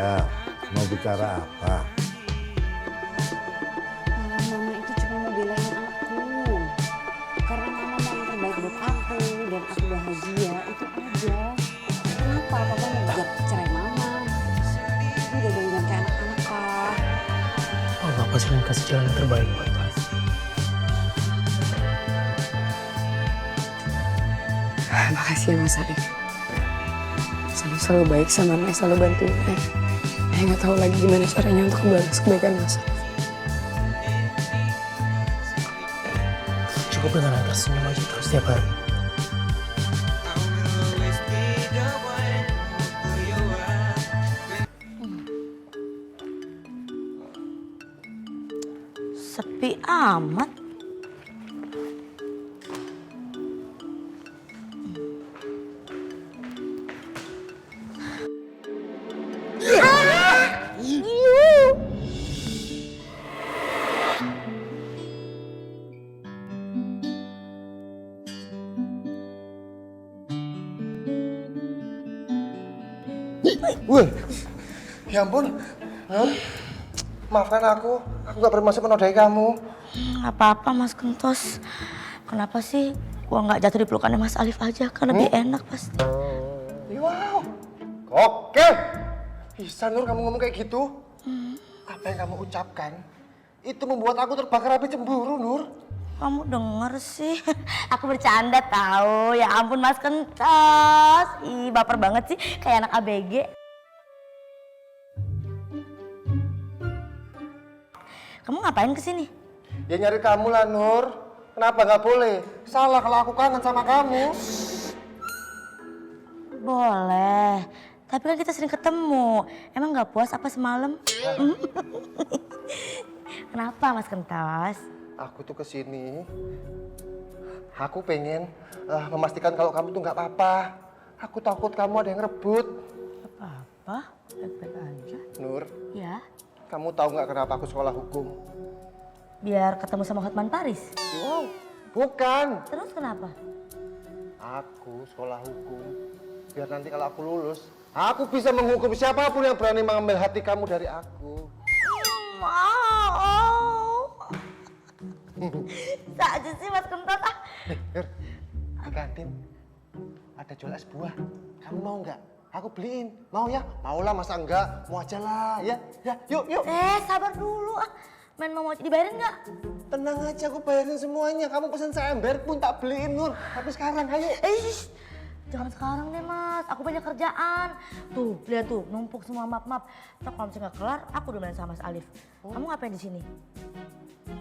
aja. Mau bicara apa? Mama itu cuma mau belain aku. Karena mama mau yang terbaik buat aku dan aku bahagia, itu aja. Kenapa papa mau gugat cerai mama? Ini udah dengan kayak anak-anak, Pak. Oh, Bapak sering kasih jalan yang terbaik buat Mas. Makasih ya Mas Arif. Selalu baik sama Nek, selalu bantuin Nek. Saya nggak tahu lagi gimana caranya untuk membalas kebaikan Mas Arif. Cukup dengan tersenyum aja terus setiap hari. Sepi amat. Wih, ya ampun, Nur, maafkan aku gak bermaksud menodai kamu. Gak apa-apa Mas Kentos. Kenapa sih gua nggak jatuh di pelukannya Mas Alif aja? Kan lebih enak pasti. Wow, oke. Bisa Nur kamu ngomong kayak gitu? Apa yang kamu ucapkan, itu membuat aku terbakar api cemburu, Nur. Kamu denger sih, aku bercanda tahu. Ya ampun Mas Kentos, ih baper banget sih, kayak anak ABG. Kamu ngapain kesini? Ya nyari kamu lah, Nur. Kenapa nggak boleh? Salah kalau aku kangen sama kamu. Boleh, tapi kan kita sering ketemu. Emang nggak puas apa semalam? Kenapa Mas Kentos? Aku tuh kesini, aku pengen memastikan kalau kamu tuh nggak apa-apa. Aku takut kamu ada yang rebut. Apa-apa, baik-baik aja. Nur, Ya, kamu tahu nggak kenapa aku sekolah hukum? biar ketemu sama Hotman Paris. Wow, bukan. Terus kenapa? Aku sekolah hukum, biar nanti kalau aku lulus, aku bisa menghukum siapapun yang berani mengambil hati kamu dari aku. Mau. Saja sih Mas Kentot. Nur, di kantin ada jual es buah. Kamu mau nggak? Aku beliin. Mau ya? Mau lah, masa enggak? Mau aja lah, ya? Ya, yuk, yuk. Sabar dulu ah. Main mau dibayarin nggak? Tenang aja, aku bayarin semuanya. Kamu pesan seember pun tak beliin, Nur. Tapi sekarang, ayo. Jangan sekarang deh Mas, aku banyak kerjaan. Tuh, lihat tuh, numpuk semua map-map. Ntar kalau misalnya nggak kelar, aku udah main sama Mas Alif. Kamu ngapain di sini?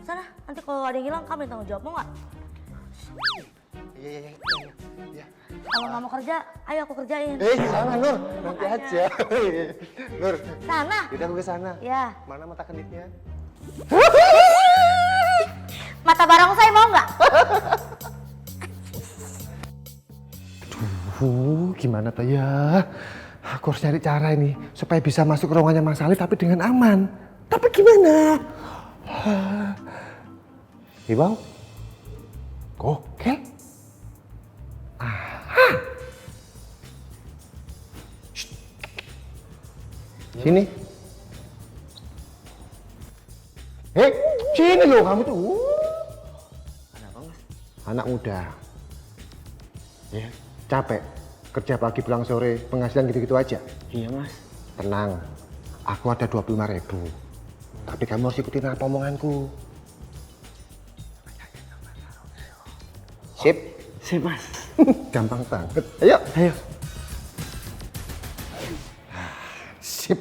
Sana, nanti kalau ada yang hilang, kamu yang tanggung jawab, mau nggak? Iya. Kalau nggak mau kerja, ayo aku kerjain. Sana, Nur. Nanti aja. Nur. Sana. Yaudah aku ke sana. Ya. Mana mata kedipnya? Mata barang saya mau nggak? Gimana tuh ya? Aku harus cari cara ini supaya bisa masuk ke ruangannya Mas Ali tapi dengan aman. Tapi gimana? Ibau? Oke. Aha. Shh. Sini. Sini loh kamu tuh. Kenapa Mas? Anak muda. Ya, capek. Kerja pagi pulang sore, penghasilan gitu-gitu aja. Iya Mas. Tenang, aku ada 25.000. Tapi kamu harus ikutin apa omonganku. Sip? Sip Mas. Gampang banget. Ayo. Ayo. Sip.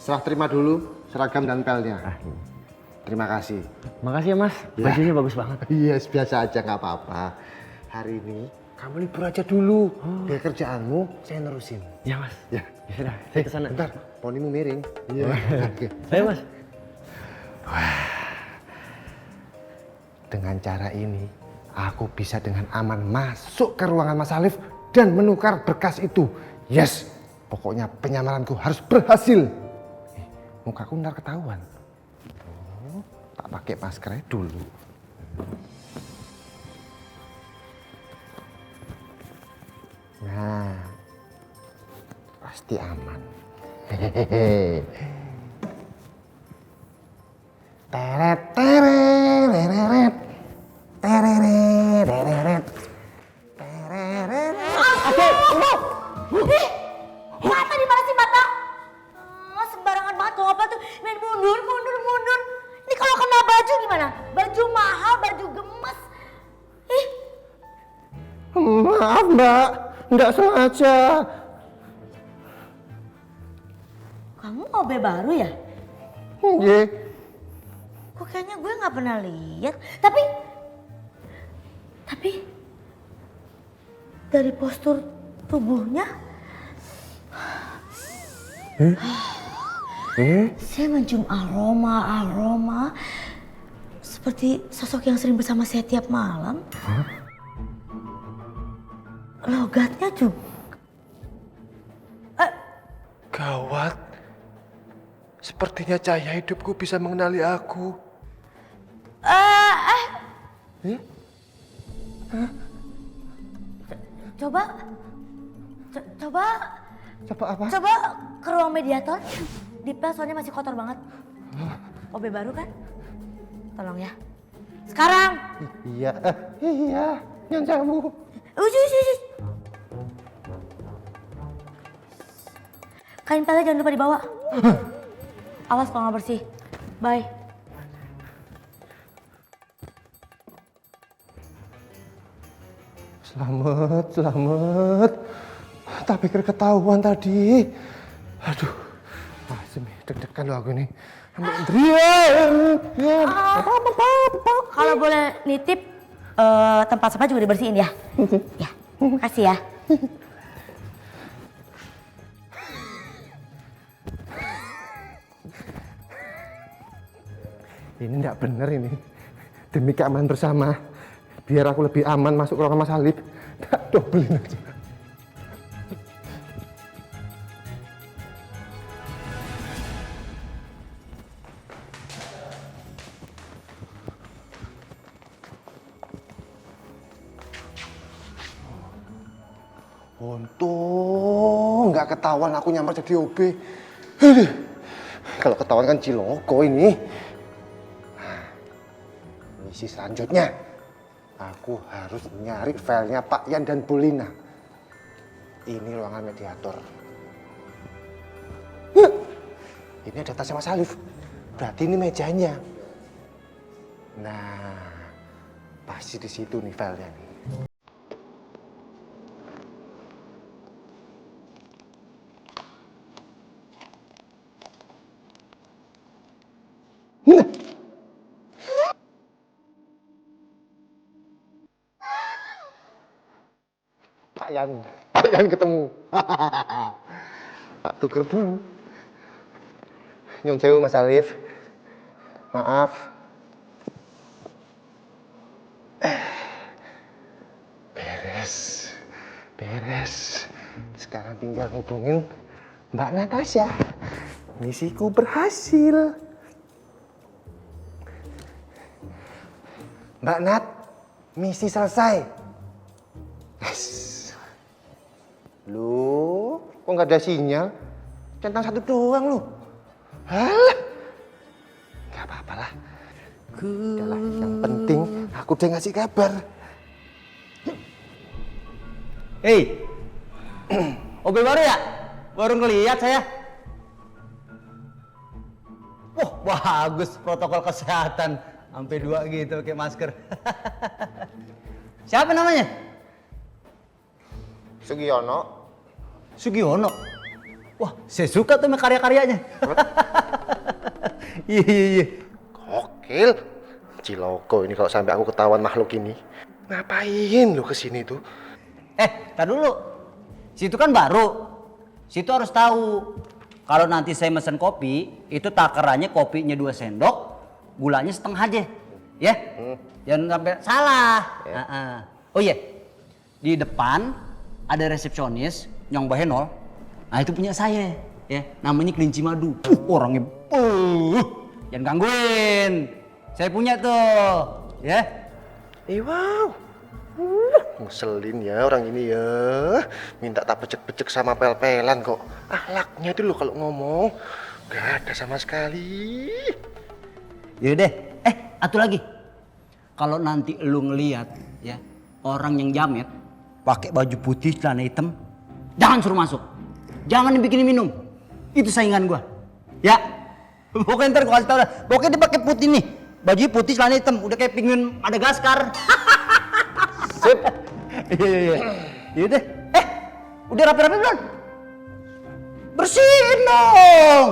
Serah terima dulu seragam dan pelnya. Terima kasih. Makasih ya Mas, bajunya bagus banget. Iya, biasa aja nggak apa-apa. Hari ini kamu libur aja dulu. Biar kerjaanmu saya nerusin. Ya Mas. Ya. Ya udah, saya kesana. Bentar, ponimu miring. Iya. Ayo Mas. Dengan cara ini, aku bisa dengan aman masuk ke ruangan Mas Alif dan menukar berkas itu. Yes, pokoknya penyamaranku harus berhasil. Mukaku ntar ketahuan. Tak pakai maskernya dulu. Nah, pasti aman. Hehehe. Teret tereret. Tereret. Tereret. Mata di mana sih mata? Sembarangan banget kalau apa tuh main mundur. Ini kalau kena baju gimana? Baju mahal, baju gemes. Ih, Maaf mbak, nggak sengaja. kamu OB baru ya? Iya. Kok kayaknya gue nggak pernah lihat. Tapi dari postur tubuhnya, saya mencium aroma seperti sosok yang sering bersama saya tiap malam. Logatnya juga. Gawat. Sepertinya cahaya hidupku bisa mengenali aku. Coba Coba apa? Coba ke ruang mediator. Dipel soalnya masih kotor banget. OB baru kan? Tolong ya. Sekarang. Iya. Iya. Nyon Sewu. Ush. Kain pelnya jangan lupa dibawa. Awas kalau nggak bersih. Bye. Selamat. Tak pikir ketahuan tadi. Aduh. Semi deg-degan loh aku ini. Adrian. Kalau boleh nitip, tempat sampah juga dibersihin ya. Ya, kasih ya. Ini enggak bener ini. Demi keamanan bersama. Biar aku lebih aman masuk ke ruangan Mas Alif. Tak dobelin aja. Untung nggak ketahuan aku nyamar jadi OB. Kalau ketahuan kan ciloko ini. Misi selanjutnya, aku harus nyari filenya Pak Yan dan Bu Lina. Ini ruangan mediator. Ini ada tasnya Mas Alif. Berarti ini mejanya. Nah, pasti di situ nih filenya nih. Pak Yan ketemu. Pak tuker dulu. Nyun sewu Mas Alif. Maaf. Beres. Sekarang tinggal hubungin Mbak Natasha. Misiku berhasil. Mbak Nat, misi selesai. Loh, kok nggak ada sinyal? Centang satu doang loh. Halah, nggak apa-apa lah. Udahlah, yang penting aku udah ngasih kabar. Hei, OB baru ya? Baru ngeliat saya. Wah, bagus protokol kesehatan. Sampai 2 gitu pakai masker. Siapa namanya? Sugiono. Wah, saya suka tuh sama karya-karyanya. Iya. Gokil. Ciloko ini kalau sampai aku ketahuan makhluk ini. Ngapain lo kesini tuh? Tar dulu. Situ kan baru. Situ harus tahu. Kalau nanti saya mesen kopi, itu takarannya kopinya 2 sendok, gulanya setengah aja. Ya? Jangan sampai salah. Oh iya. Di depan ada resepsionis yang bahenol. Nah, itu punya saya, ya. Namanya Kelinci Madu. Orangnya jangan gangguin. Saya punya tuh, ya. Wow. Ngeselin ya orang ini ya. Minta tak becek-becek sama pel-pelan kok. Akhlaknya itu loh kalau ngomong. Gak ada sama sekali. Yaudah deh, satu lagi. Kalau nanti lu ngeliat ya orang yang jamet pakai baju putih celana hitam, jangan suruh masuk. Jangan dibikinin minum. Itu saingan gua. Ya. Pokoknya ntar gua kasih tau dah. Pokoknya dia pakai putih nih. Baju putih celana hitam, udah kayak penguin Madagaskar. Sip. Iya. Yaudah. Udah rapi-rapi belum? Bersihin dong.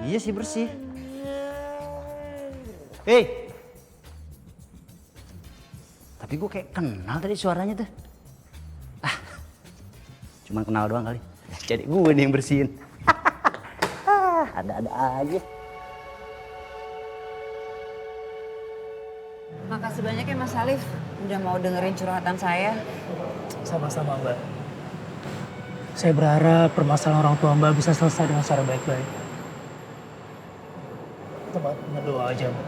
Iya sih bersih. Hei. Tapi gue kayak kenal tadi suaranya tuh. Cuman kenal doang kali. Jadi gue nih yang bersihin. Ada-ada aja. Makasih banyak ya Mas Alif udah mau dengerin curhatan saya. Sama-sama Mbak. Saya berharap permasalahan orang tua Mbak bisa selesai dengan secara baik-baik. Kita berdoa aja Mbak.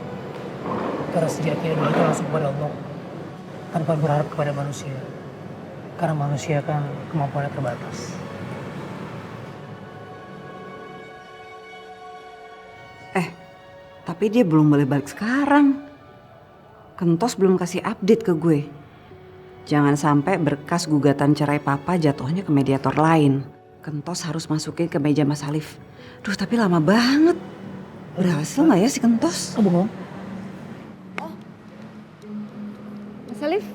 Karena sejatinya doa itu langsung kepada Allah. Tanpa berharap kepada manusia. Karena manusia kan kemampuannya terbatas. Tapi dia belum boleh balik sekarang. Kentos belum kasih update ke gue. Jangan sampai berkas gugatan cerai papa jatuhnya ke mediator lain. Kentos harus masukin ke meja Mas Alif. Duh tapi lama banget. Berhasil nggak ya si Kentos? Oh bengong? Mas Alif,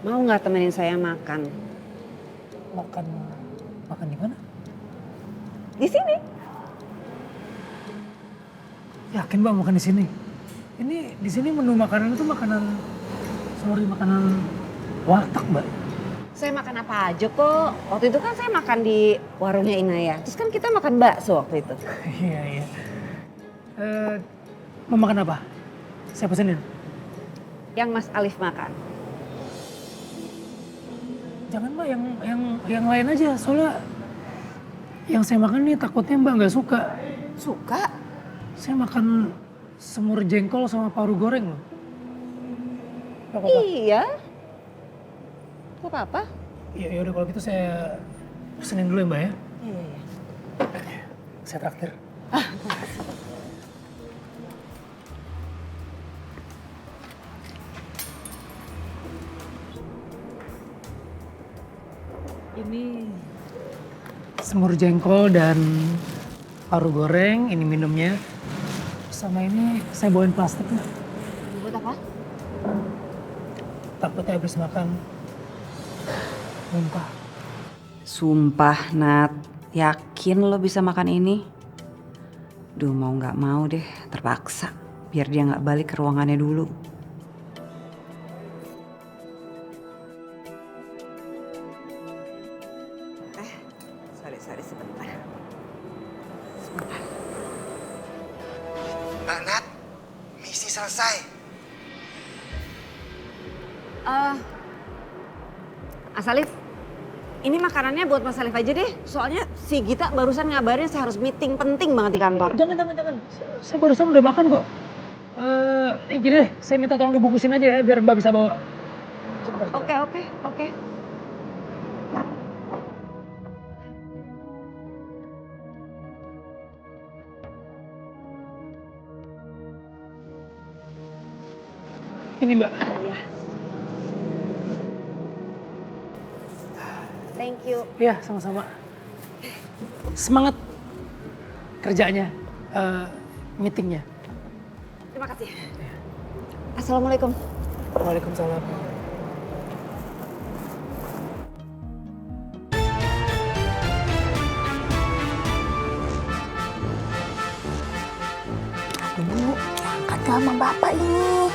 mau nggak temenin saya makan? Makan di mana? Di sini. Yakin Mbak makan di sini? Ini di sini menu makanan itu makanan warteg Mbak. Saya makan apa aja kok. Waktu itu kan saya makan di warungnya Inaya. Terus kan kita makan bakso waktu itu. Iya. Mau makan apa? Saya pesenin. Yang Mas Alif makan. Jangan Mbak, yang lain aja. Soalnya yang saya makan nih takutnya Mbak nggak suka. Suka? Saya makan semur jengkol sama paru goreng loh. Gak apa-apa? Iya. Gak apa-apa. Ya udah kalau gitu saya pesenin dulu ya Mbak ya. Iya. Saya traktir. Ini semur jengkol dan paru goreng, ini minumnya. Sama ini saya bawain plastiknya. Buat apa? Takutnya habis makan muntah. Sumpah Nat, yakin lo bisa makan ini? Duh mau gak mau deh, terpaksa. Biar dia gak balik ke ruangannya dulu. Sorry sebentar. Mbak Nat, misi selesai. Mas Alif, ini makanannya buat Mas Alif aja deh. Soalnya si Gita barusan ngabarin saya harus meeting penting banget di kantor. Jangan. Saya barusan udah makan kok. Gini deh, saya minta tolong dibungkusin aja ya biar Mbak bisa bawa. Oke. Ini Mbak. Iya. Thank you. Iya, sama-sama. Semangat kerjanya, meetingnya. Terima kasih. Assalamualaikum. Waalaikumsalam. Ibu, angkat sama bapak ini.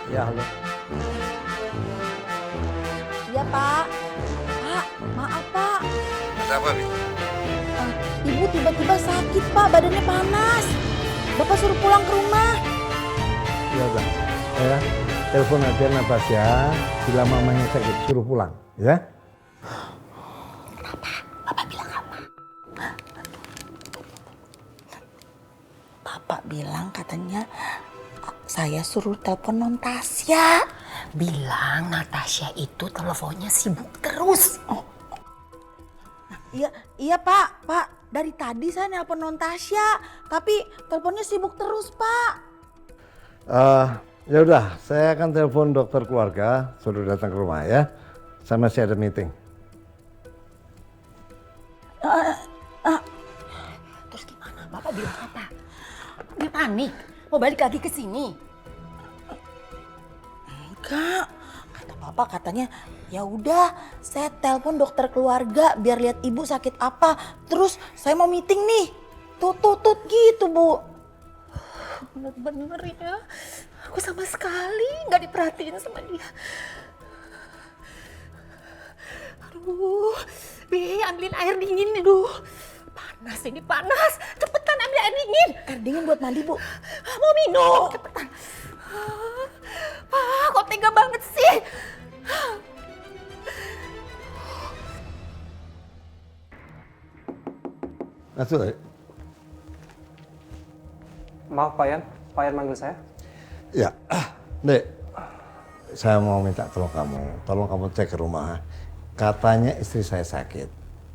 Ya halo. Iya Pak. Pak, maaf Pak. Ada apa, Bi? Ibu tiba-tiba sakit Pak, badannya panas. Bapak suruh pulang ke rumah. Ya udah, ya. Telepon aja Natasha, bila mamanya sakit suruh pulang, ya. Bapak bilang katanya saya suruh telepon non Tasya. Bilang Natasha itu teleponnya sibuk terus. Iya Pak. Dari tadi saya nelpon non Tasya, tapi teleponnya sibuk terus Pak. Ya udah, saya akan telepon dokter keluarga suruh datang ke rumah ya. Saya masih ada meeting. Terus gimana? Bapak bilang apa? Dia panik, mau balik lagi ke sini. Enggak, kata Bapak katanya ya udah saya telepon dokter keluarga biar lihat ibu sakit apa. Terus saya mau meeting nih. Tut gitu Bu. Bener-bener ya, aku sama sekali nggak diperhatiin sama dia. Aduh, Bi, ambilin air dingin nih, duh. Panas ini, panas. Cepetan ambil air dingin. Air dingin buat mandi Bu. Mau minum, cepetan. Pak, kok tega banget sih? Masuk, Maaf Pak Yan manggil saya. ya. Dek, saya mau minta tolong kamu cek ke rumah. Katanya istri saya sakit.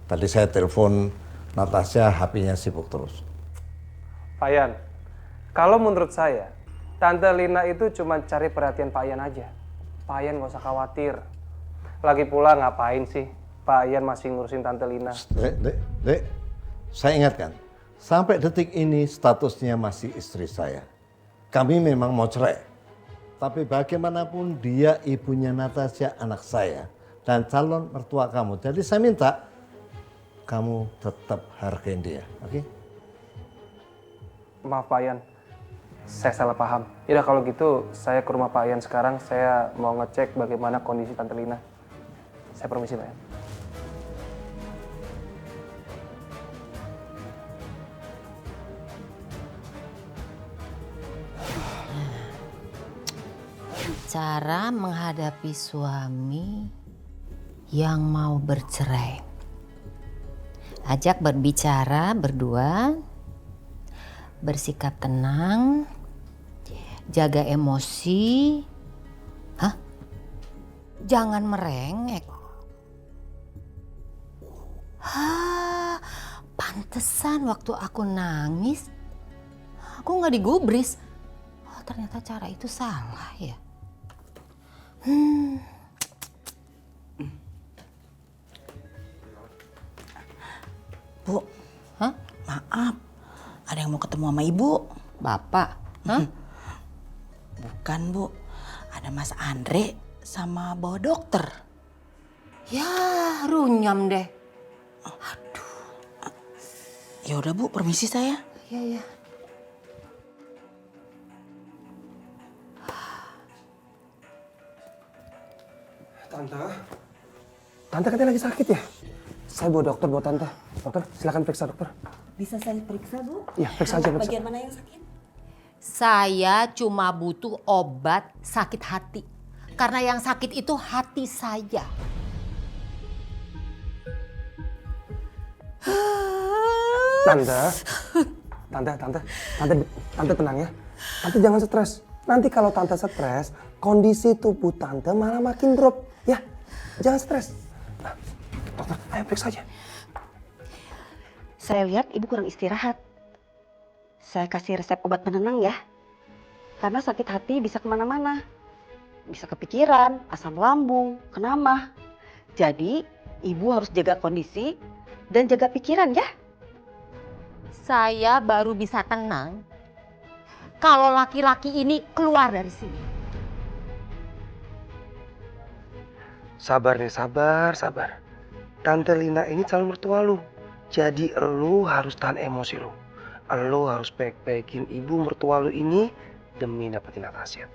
Tadi saya telepon Natasha, HP-nya sibuk terus. Pak Yan, kalau menurut saya, Tante Lina itu cuma cari perhatian Pak Yan aja. Pak Yan nggak usah khawatir. Lagi pula ngapain sih Pak Yan masih ngurusin Tante Lina? Dek, saya ingatkan, sampai detik ini statusnya masih istri saya. Kami memang mau cerai, tapi bagaimanapun dia ibunya Natasha, anak saya, dan calon mertua kamu. Jadi saya minta kamu tetap hargain dia, oke? Maaf Pak Yan, saya salah paham. Yaudah kalau gitu saya ke rumah Pak Yan sekarang. Saya mau ngecek bagaimana kondisi Tante Lina. Saya permisi Pak Yan. Cara menghadapi suami yang mau bercerai. Ajak berbicara berdua, bersikap tenang, jaga emosi, jangan merengek. Pantesan waktu aku nangis, aku nggak digubris. Oh, ternyata cara itu salah ya. Bu, maaf. Ada yang mau ketemu sama Ibu. Bapak, Bukan Bu, ada Mas Andre sama bawa dokter. ya runyam deh. Ya udah Bu, permisi saya. Iya. Tante katanya lagi sakit ya? Saya bawa dokter buat Tante. Dokter, silakan periksa dokter. Bisa saya periksa, Bu? Iya, periksa aja, periksa. Bagian mana yang sakit? Saya cuma butuh obat sakit hati. Karena yang sakit itu hati saya. Tante tenang ya. Tante jangan stres. Nanti kalau Tante stres, kondisi tubuh Tante malah makin drop. Ya, jangan stres. Nah, dokter, ayo periksa aja. Saya lihat Ibu kurang istirahat. Saya kasih resep obat penenang ya. Karena sakit hati bisa kemana-mana. Bisa kepikiran, asam lambung, kena mah. Jadi Ibu harus jaga kondisi dan jaga pikiran ya. Saya baru bisa tenang kalau laki-laki ini keluar dari sini. Sabar nih, sabar. Tante Lina ini calon mertua lu. Jadi lu harus tahan emosi lu. Lu harus baik-baikin ibu mertua lu ini demi dapetin Natasha.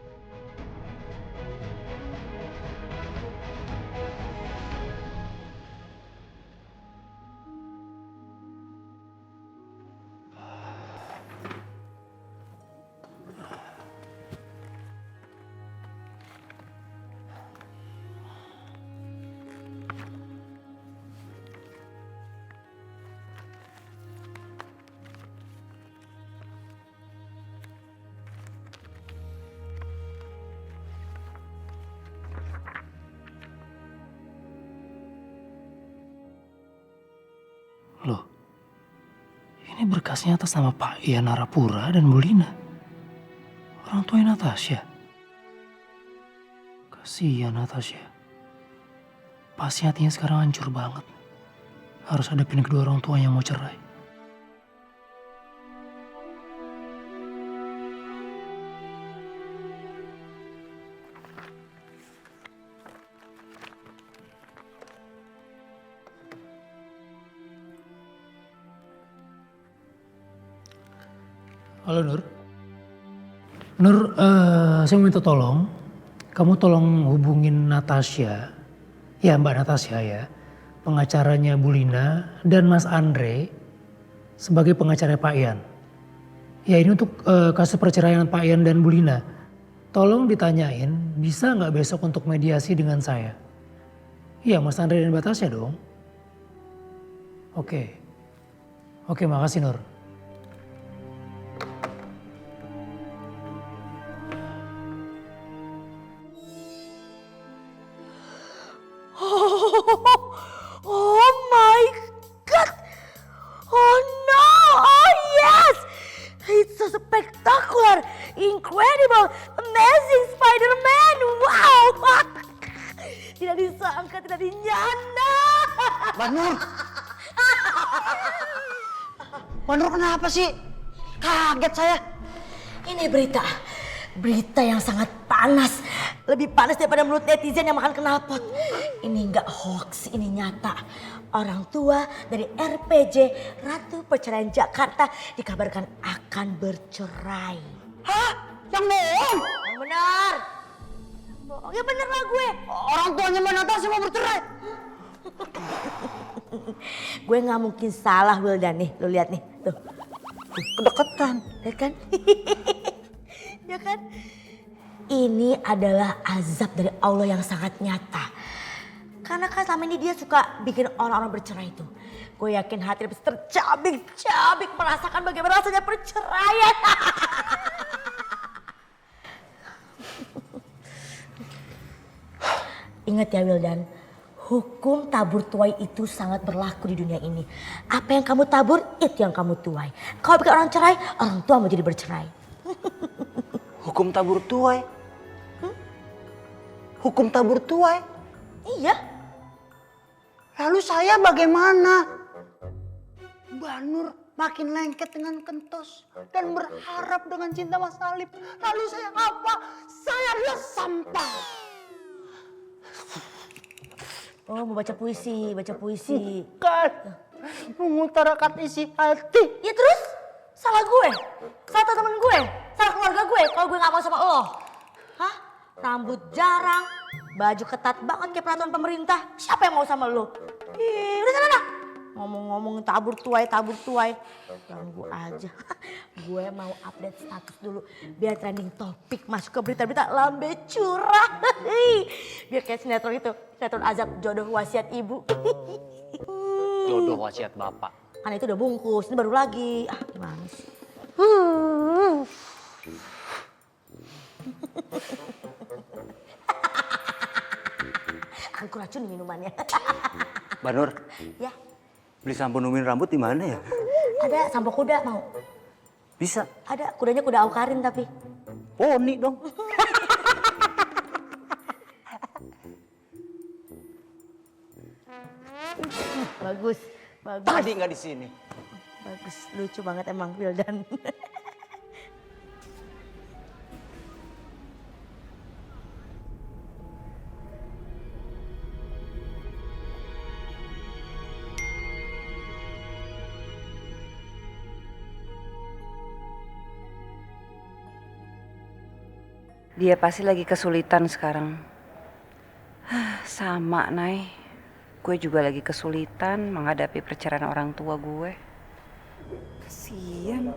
berkasnya atas nama Pak Ian Narapura dan Bu Lina. Orang tuanya Natasha. Kasihan Natasha. Pasti hatinya sekarang hancur banget. Harus hadapin kedua orang tua yang mau cerai. Halo Nur. Nur, saya minta tolong. Kamu tolong hubungin Natasha. Ya Mbak Natasha ya. Pengacaranya Bu Lina dan Mas Andre sebagai pengacara Pak Ian. Ya ini untuk kasus perceraian Pak Ian dan Bu Lina. Tolong ditanyain bisa nggak besok untuk mediasi dengan saya? Iya Mas Andre dan Mbak Natasha dong. Oke. Oke makasih Nur. Oh my god! Oh no! Oh yes! It's so spectacular, incredible, amazing Spider-Man! Wow! Tidak disangka, tidak dinyana. Mbak Nur kenapa sih? Kaget saya. Ini berita yang sangat panas. Lebih panas daripada mulut netizen yang makan knalpot. Ini nggak hoax, ini nyata. Orang tua dari RPJ Ratu Perceraian Jakarta dikabarkan akan bercerai. Hah? Yang bohong? Yang benar. Bohong, ya bener lah gue. Orang tuanya Mbak Natasha mau bercerai. Gue nggak mungkin salah Wildan nih, lo lihat nih. Tuh. Kedekatan. Ya kan? Ya kan? Ini adalah azab dari Allah yang sangat nyata. Karena kan selama ini dia suka bikin orang-orang bercerai itu. Gue yakin hati dia tercabik-cabik merasakan bagaimana rasanya perceraian. Ingat ya Wildan, hukum tabur tuai itu sangat berlaku di dunia ini. Apa yang kamu tabur, itu yang kamu tuai. Kalau bikin orang cerai, orang tua mau jadi bercerai. Hukum tabur tuai? Hukum tabur tuai? Iya. Lalu saya bagaimana? Mbak Nur makin lengket dengan Kentos dan berharap dengan cinta Mas Alif. Lalu saya apa? Saya adalah sampah. Oh mau baca puisi, baca puisi. Bukan. Mengutarakan isi hati. Ya terus? Salah gue? Salah temen gue? Salah keluarga gue kalau gue gak mau sama lo? Hah? Rambut jarang, baju ketat banget kayak peraturan pemerintah. Siapa yang mau sama lo? Ih, udah sana. Ngomong-ngomong tabur tuai. Ganggu aja. Gue mau update status dulu. Biar trending topik masuk ke berita-berita lambe curah. Biar kayak sinetron itu. Sinetron azab jodoh wasiat ibu. Jodoh wasiat bapak. Kan itu udah bungkus, ini baru lagi. Ah gimana sih? Aku racun minumannya. Mbak Nur, Ya, beli sampo numin rambut di mana ya? ada sampo kuda mau? Bisa. Ada, kudanya kuda aukarin tapi. Poni dong. Bagus, bagus. Tadi nggak di sini. Bagus, lucu banget emang Wildan. Dia pasti lagi kesulitan sekarang. Sama, Nay. Gue juga lagi kesulitan menghadapi perceraian orang tua gue. Kasian.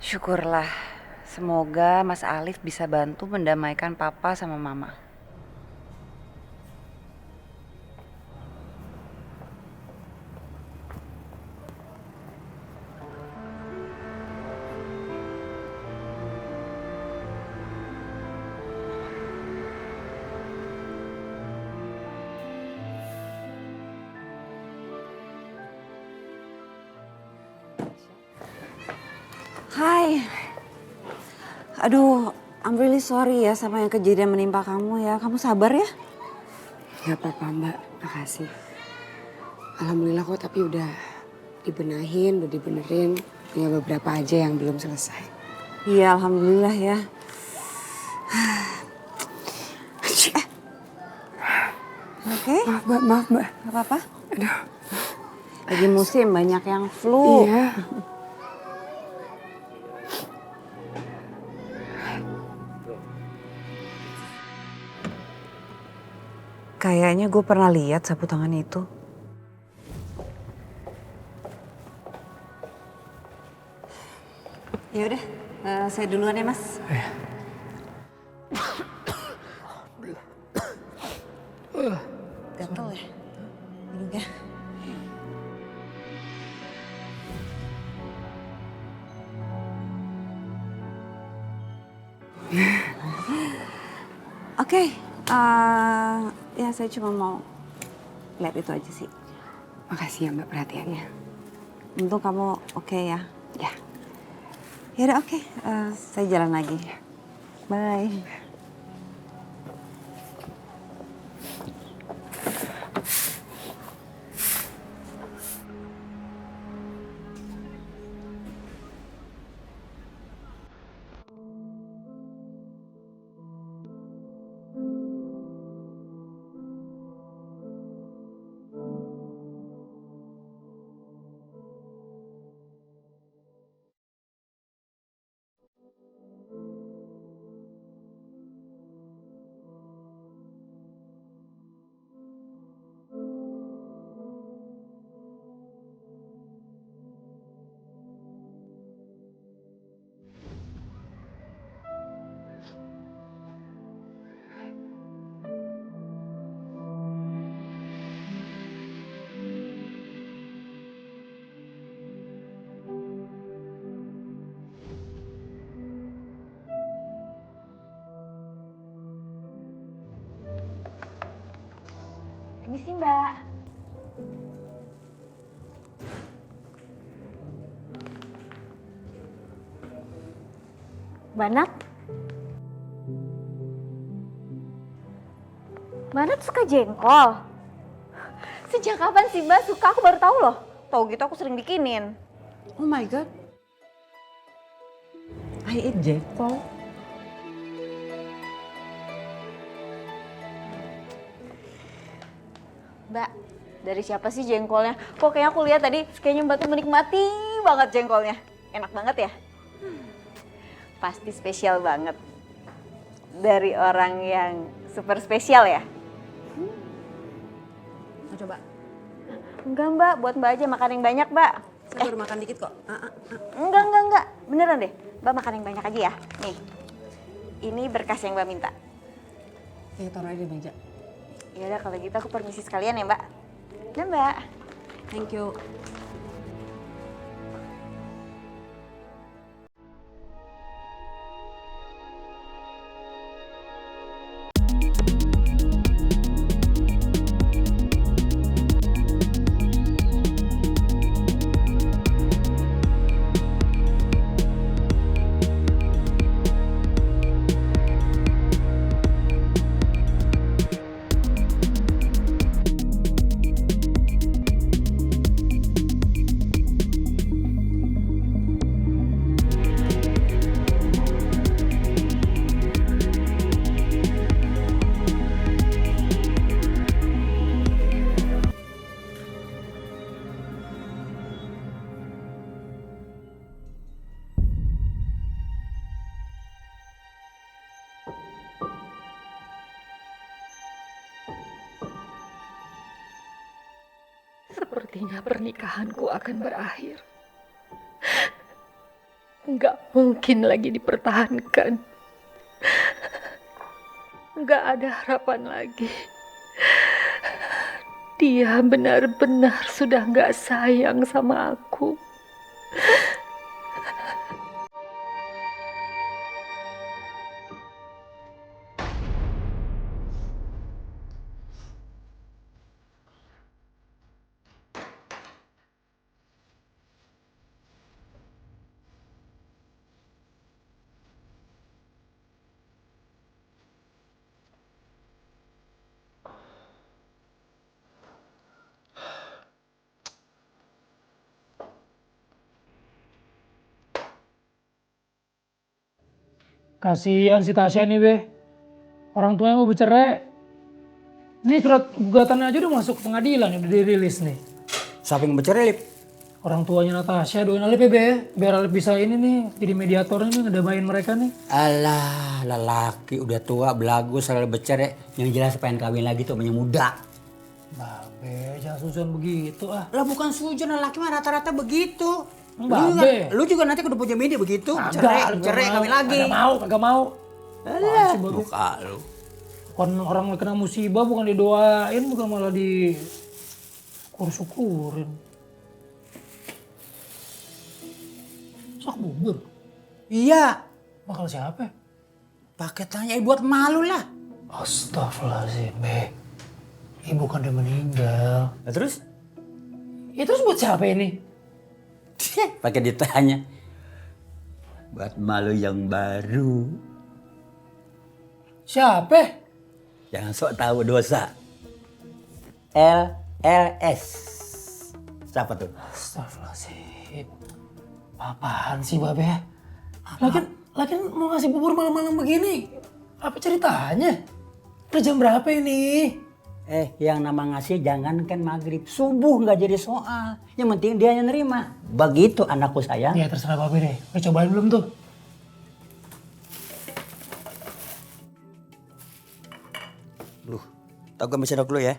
Syukurlah. Semoga Mas Alif bisa bantu mendamaikan Papa sama Mama. Hai. Aduh, I'm really sorry ya sama yang kejadian menimpa kamu ya. Kamu sabar ya? Gak apa-apa Mbak, makasih. Alhamdulillah kok tapi udah dibenahin, udah dibenerin. Tinggal beberapa aja yang belum selesai. Iya, alhamdulillah ya. Oke? Maaf Mbak. Gak apa-apa? Aduh. Lagi musim banyak yang flu. Iya. Kayaknya gue pernah lihat sapu tangan itu. Ya udah, saya duluan ya Mas. Gatel ya? Hidungnya. Oke, ya saya cuma mau lihat itu aja sih. Makasih ya Mbak perhatiannya. Untung kamu oke ya. Ya. Ya udah oke, saya jalan lagi. Bye. Permisi Mbak. Banat? Banat suka jengkol? Sejak kapan sih Mbak suka? Aku baru tahu loh. Tahu gitu aku sering bikinin. Oh my god. I eat jengkol. Mbak, dari siapa sih jengkolnya? Kok kayaknya aku lihat tadi kayaknya Mbak tuh menikmati banget jengkolnya. Enak banget ya? Pasti spesial banget. Dari orang yang super spesial ya? Mau coba? Enggak Mbak, buat Mbak aja makan yang banyak Mbak. Saya baru makan dikit kok. Enggak. Beneran deh. Mbak makan yang banyak aja ya. Nih, ini berkas yang Mbak minta. Ya taruh aja di meja. Ya udah kalau gitu aku permisi sekalian ya Mbak. Nah Mbak. Thank you. Sepertinya pernikahanku akan berakhir. Nggak mungkin lagi dipertahankan. Nggak ada harapan lagi. Dia benar-benar sudah nggak sayang sama aku. Kasihan si Tasya nih be. Orang tuanya mau bercerai. Ini surat gugatannya aja udah masuk ke pengadilan, udah dirilis nih. Siapa yang bercerai, Lip? Orang tuanya Natasha doain Alif ya be, biar Alif bisa ini nih jadi mediatornya nih ngedamaiin mereka nih. Alah, lelaki udah tua, belagu, selalu bercerai. Yang jelas pengen kawin lagi tuh sama yang muda. Bah be, jangan sujon begitu ah. Lah bukan sujon, lelaki mah rata-rata begitu. Mbak Lu juga nanti kudu punya media begitu. Cerai, kawin lagi. Kagak mau. Alah, muka lu. Kan orang kena musibah bukan didoain, bukan malah di syukurin. Sak bubur. Iya. Bakal siapa? Pakai tanya buat malu lah. Astagfirullahaladzim, be. Ibu kan udah meninggal. Nah, terus? Ya terus buat siapa ini? Pakai ditanya. Buat malu yang baru. Siapa? Jangan sok tahu dosa. LLS. Siapa tuh? Astagfirullahaladzim. Apaan sih Babe? Lagian mau ngasih bubur malam-malam begini. Apa ceritanya? Udah jam berapa ini? Yang nama ngasih jangankan maghrib. Subuh nggak jadi soal. Yang penting dia yang nerima. Begitu anakku sayang. Ya terserah Babe deh. Udah cobain belum tuh? Tau gue ambil sendok dulu ya.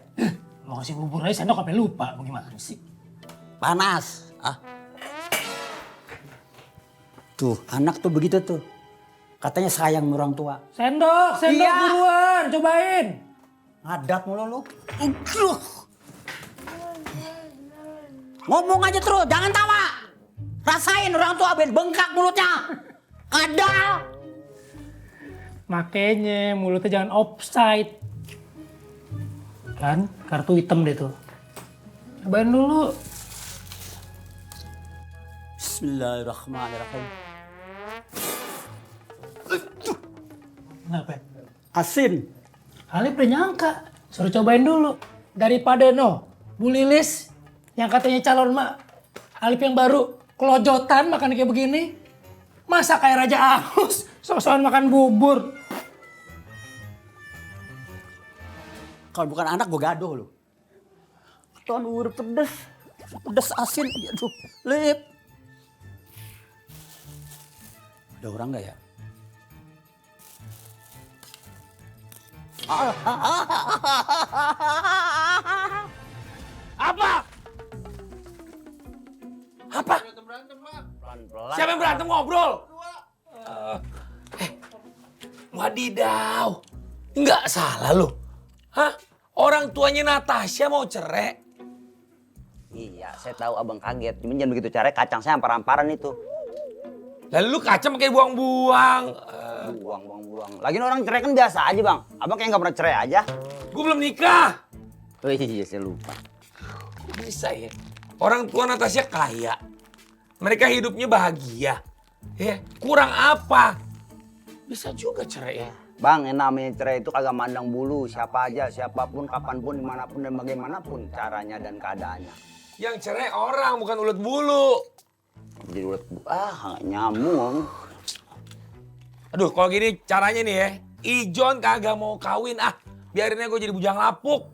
Mau ngasih bubur aja sendok sampai lupa. Bagaimana sih? Panas. Tuh, anak tuh begitu tuh. Katanya sayang sama orang tua. Sendok Iya. buruan. Cobain. Ngadat mulu lu. Ngomong aja terus, jangan tawa. Rasain orang tua ben bengkak mulutnya. Ada. Makanya mulutnya jangan offside. Kan kartu hitam deh tuh. Cobain dulu. Bismillahirrahmanirrahim. Kenapa? Asin. Alif udah nyangka. Suruh cobain dulu. Daripada Bu Lilis yang katanya calon mak. Alif yang baru kelojotan makan kayak begini. Masa kayak Raja Angus sok-sokan makan bubur. Kalau bukan anak gue gaduh lu. Tuan udah pedes. Pedes asin. Aduh, Lip. Ada orang gak ya? Apa? Apa? Siapa yang berantem ngobrol? Wadidaw. Nggak salah lo. Hah? Orang tuanya Natasha mau cerai? Iya, saya tahu abang kaget. Cuman jangan begitu caranya, kacang saya hampar-hamparan itu. Lalu lu kacang pakai buang-buang. Buang. Lagian orang cerai kan biasa aja bang. Abang kayak nggak pernah cerai aja. Gue belum nikah. Oh iya, saya lupa. Bisa ya. Orang tua Natasha kaya. Mereka hidupnya bahagia. Ya, kurang apa? Bisa juga cerai ya. Bang, yang namanya cerai itu kagak mandang bulu. Siapa aja, siapapun, kapanpun, dimanapun, dan bagaimanapun caranya dan keadaannya. Yang cerai orang, bukan ulet bulu. Jadi ulet bulu, nggak nyambung. Aduh, kalau gini caranya nih ya. Ijon kagak mau kawin, biarinnya gue jadi bujang lapuk.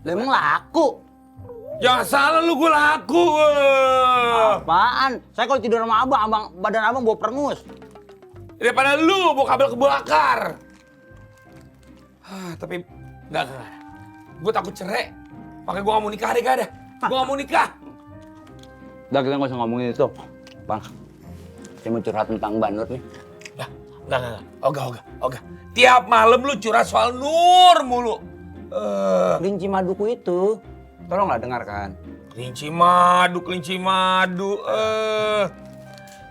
Lah emang laku? Jangan salah lu, gue laku. Apaan? Saya kalau tidur sama abang, badan abang bau perengus. Daripada lu bawa kabel kebakar. Tapi enggak. Gue takut cerai. Makanya gue gak mau nikah deh, gak ada. Gue gak mau nikah. Udah, kita gak usah ngomongin itu. Bang, saya mau curhat tentang Mbak Nur nih. Enggak. Ogah. Tiap malam lu curhat soal Nur mulu. Kelinci maduku itu. Tolonglah dengarkan. Kelinci madu.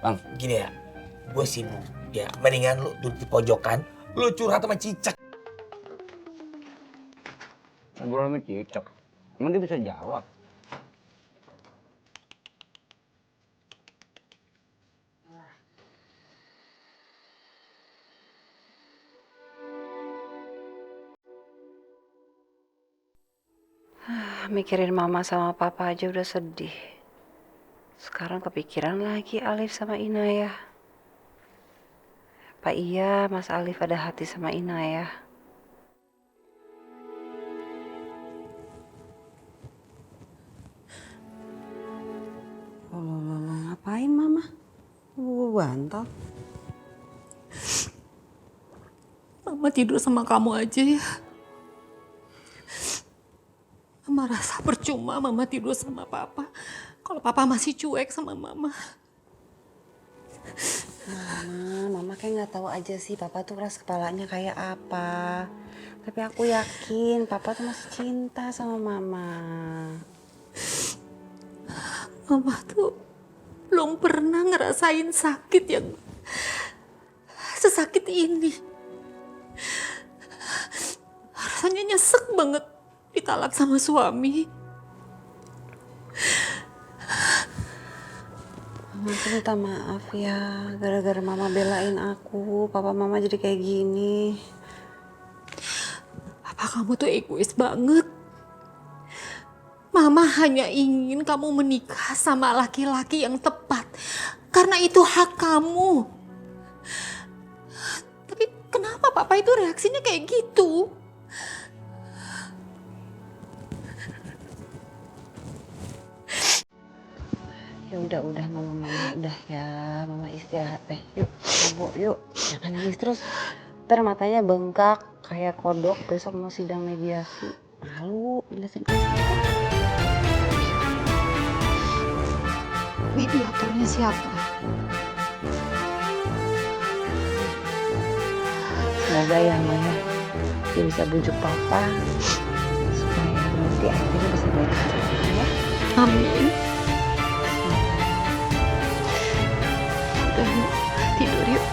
Bang, gini ya. Gue sibuk. Ya, mendingan lu duduk di pojokan. Lu curhat sama Cicak. Ngobrol sama Cicak. Emang dia bisa jawab? Mikirin mama sama papa aja udah sedih. Sekarang kepikiran lagi Alif sama Inayah. Apa iya Mas Alif ada hati sama Inayah? Ngapain Mama? Gue bantal. Mama tidur sama kamu aja ya. Mama rasa percuma Mama tidur sama Papa. Kalau Papa masih cuek sama Mama. Mama kayak nggak tahu aja sih Papa tuh keras kepalanya kayak apa. Tapi aku yakin Papa tuh masih cinta sama Mama. Mama tuh belum pernah ngerasain sakit yang sesakit ini. Rasanya nyesek banget ditalak sama suami. Mama tuh minta maaf ya, gara-gara Mama belain aku, Papa Mama jadi kayak gini. Papa kamu tuh egois banget. Mama hanya ingin kamu menikah sama laki-laki yang tepat. Karena itu hak kamu. Tapi kenapa Papa itu reaksinya kayak gitu? Ya udah Mama udah ya, Mama istirahat deh. Yuk, yuk. Jangan nangis terus. Ntar matanya bengkak kayak kodok, besok mau sidang mediasi. Malu, jelasin. Mediatornya siapa? Semoga ya Maya, dia bisa bujuk Papa supaya nanti akhirnya bisa baik-baik ya. Amin. Udah yuk, tidur yuk.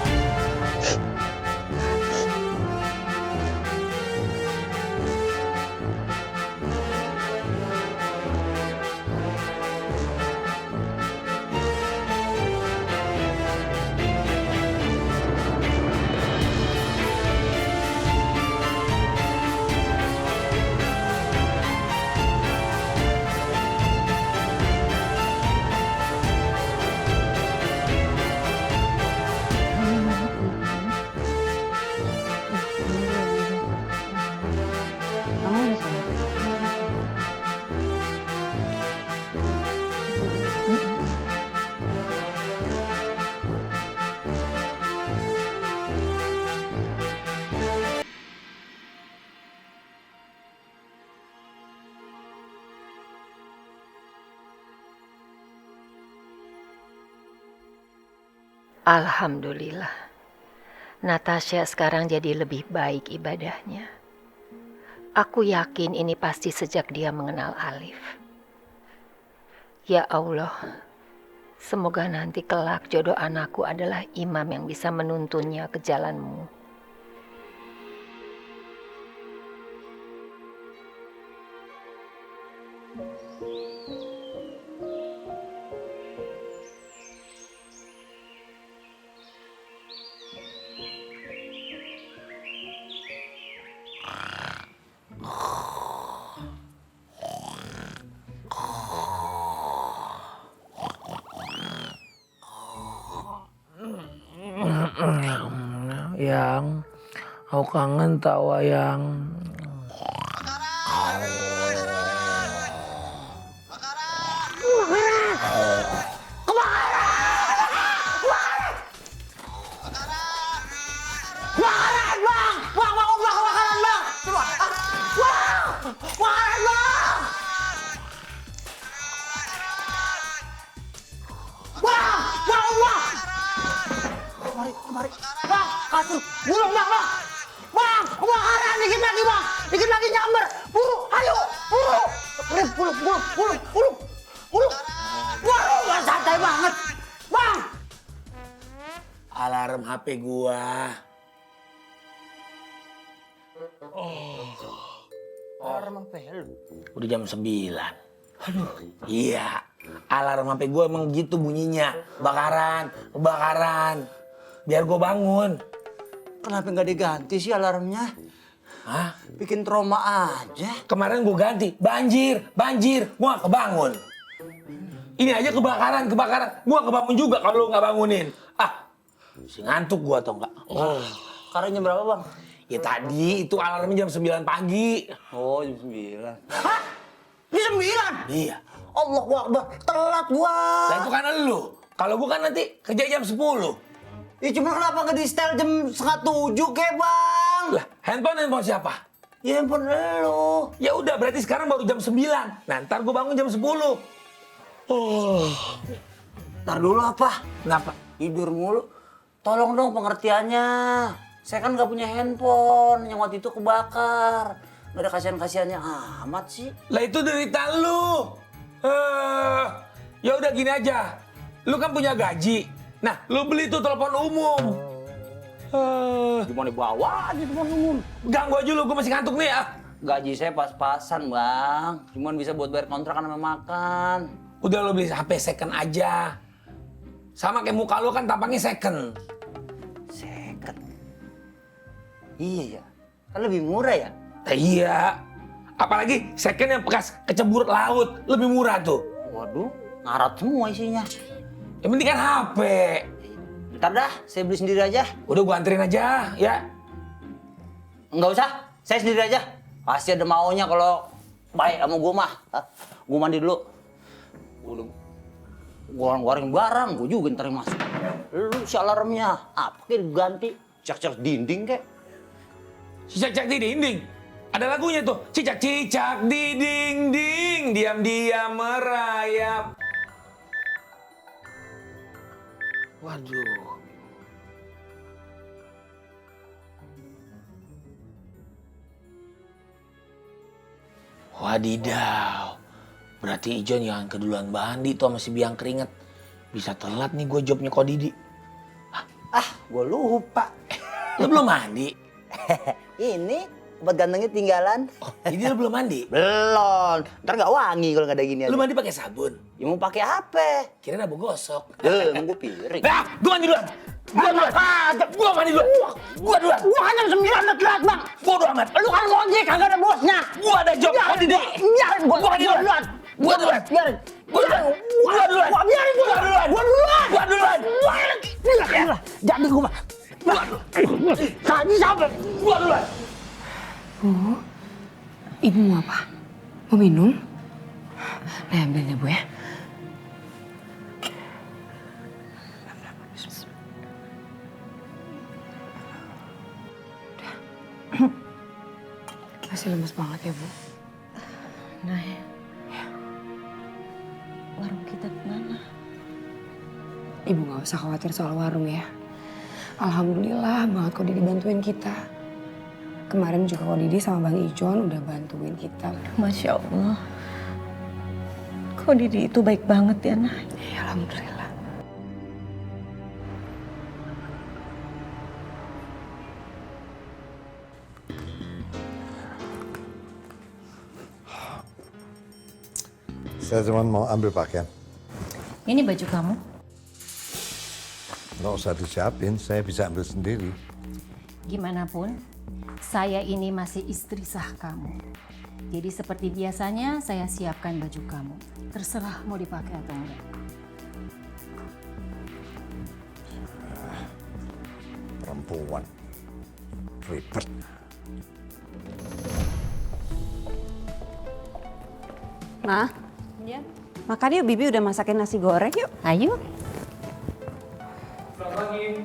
Alhamdulillah. Natasha sekarang jadi lebih baik ibadahnya. Aku yakin ini pasti sejak dia mengenal Alif. Ya Allah, semoga nanti kelak jodoh anakku adalah imam yang bisa menuntunnya ke jalanmu. Yang aku kangen tawa yang Bulung bang, kebakaran dikit lagi nyamber, buru, ayo, buru, waduh, santai banget, bang. Alarm HP gua. Alarm apa lu? Udah jam 9. Aduh. Iya, alarm HP gua emang gitu bunyinya, kebakaran. Biar gua bangun. Kenapa nggak diganti sih alarmnya? Hah? Bikin trauma aja. Kemarin gua ganti, banjir, gua nggak kebangun. Ini aja kebakaran, gua nggak kebangun juga kalau lu nggak bangunin. Si ngantuk gua atau enggak? Karena jam berapa bang? Ya tadi itu alarmnya jam 9 pagi. Oh jam 9. Hah? Jam 9? Iya. Allahu Akbar, telat gua. Lah itu kan lu. Kalau gua kan nanti kerja jam 10. Ya cuma kenapa nggak di setel jam 6:30 kek bang? Lah handphone siapa? Ya handphone lu. Ya udah berarti sekarang baru jam 9. Nah ntar gua bangun jam 10. Oh. Ntar dulu apa? Kenapa? Tidur mulu. Tolong dong pengertiannya. Saya kan nggak punya handphone yang waktu itu kebakar. Nggak ada kasihan-kasihannya amat sih. Lah itu derita lu. Ya udah gini aja. Lu kan punya gaji. Nah, lu beli tuh telepon umum. Gimana bawa aja telepon umum? Ganggu aja lu, gue masih ngantuk nih ah. Gaji saya pas-pasan bang. Cuman bisa buat bayar kontrakan sama makan. Udah lu beli HP second aja. Sama kayak muka lu kan tampangnya second. Second? Iya ya. Kan lebih murah ya? Iya. Apalagi second yang bekas kecebur laut. Lebih murah tuh. Waduh, ngarat semua isinya. Yang penting kan HP. Bentar dah, saya beli sendiri aja. Udah gua anterin aja, ya. Enggak usah, saya sendiri aja. Pasti ada maunya kalau baik sama gua mah. Gua mandi dulu. Udah goreng barang, gua juga ntar yang masuk. Lu si alarmnya, apa kek diganti? Cak-cak dinding kek. Cicak-cicak di dinding. Ada lagunya tuh. Cicak-cicak di dinding, diam-diam merayap. Waduh. Wadidaw. Berarti Ijon yang keduluan mandi tuh sama si biang keringet. Bisa telat nih gue jobnya kok Didi. Gua lupa. Lu belum mandi? Ini obat gantengnya tinggalan. Jadi lu belum mandi? Belum. Ntar nggak wangi kalau nggak ada gini. Lu mandi pakai sabun? Ya mau pakai apa? Kirain abu gosok. Emang gua piring. Gua mandi duluan. Gua mandi duluan. Gua duluan. Gua kan jam 9 udah telat, Bang. Bodoh amat. Lu kan ngojek kagak ada bosnya. Gua ada job kok Didi. Biarin gua mandi duluan. Gua duluan. Biarin. Gua duluan. Gua duluan. Biarin gua duluan. Gua duluan. Gua duluan. Jadi gua mah. Tadi sampai. Gua duluan. Bu, Ibu mau apa? Mau minum? Nah, ambil ya Bu ya. Masih lemes banget ya Bu. Nah ya. Warung kita kemana? Ibu gak usah khawatir soal warung ya. Alhamdulillah banget kok Didi bantuin kita. Kemarin juga kok Didi sama Bang Ijon udah bantuin kita. Masya Allah. Kok Didi itu baik banget ya, Nah? Ya, alhamdulillah. Saya cuma mau ambil pakaian. Ini baju kamu. Nggak usah disiapin, saya bisa ambil sendiri. Gimana pun, saya ini masih istri sah kamu. Jadi seperti biasanya saya siapkan baju kamu. Terserah mau dipakai atau enggak. Perempuan. Ribet. Nah, Ya. makan yuk, Bibi udah masakin nasi goreng yuk. Ayo. Selamat pagi,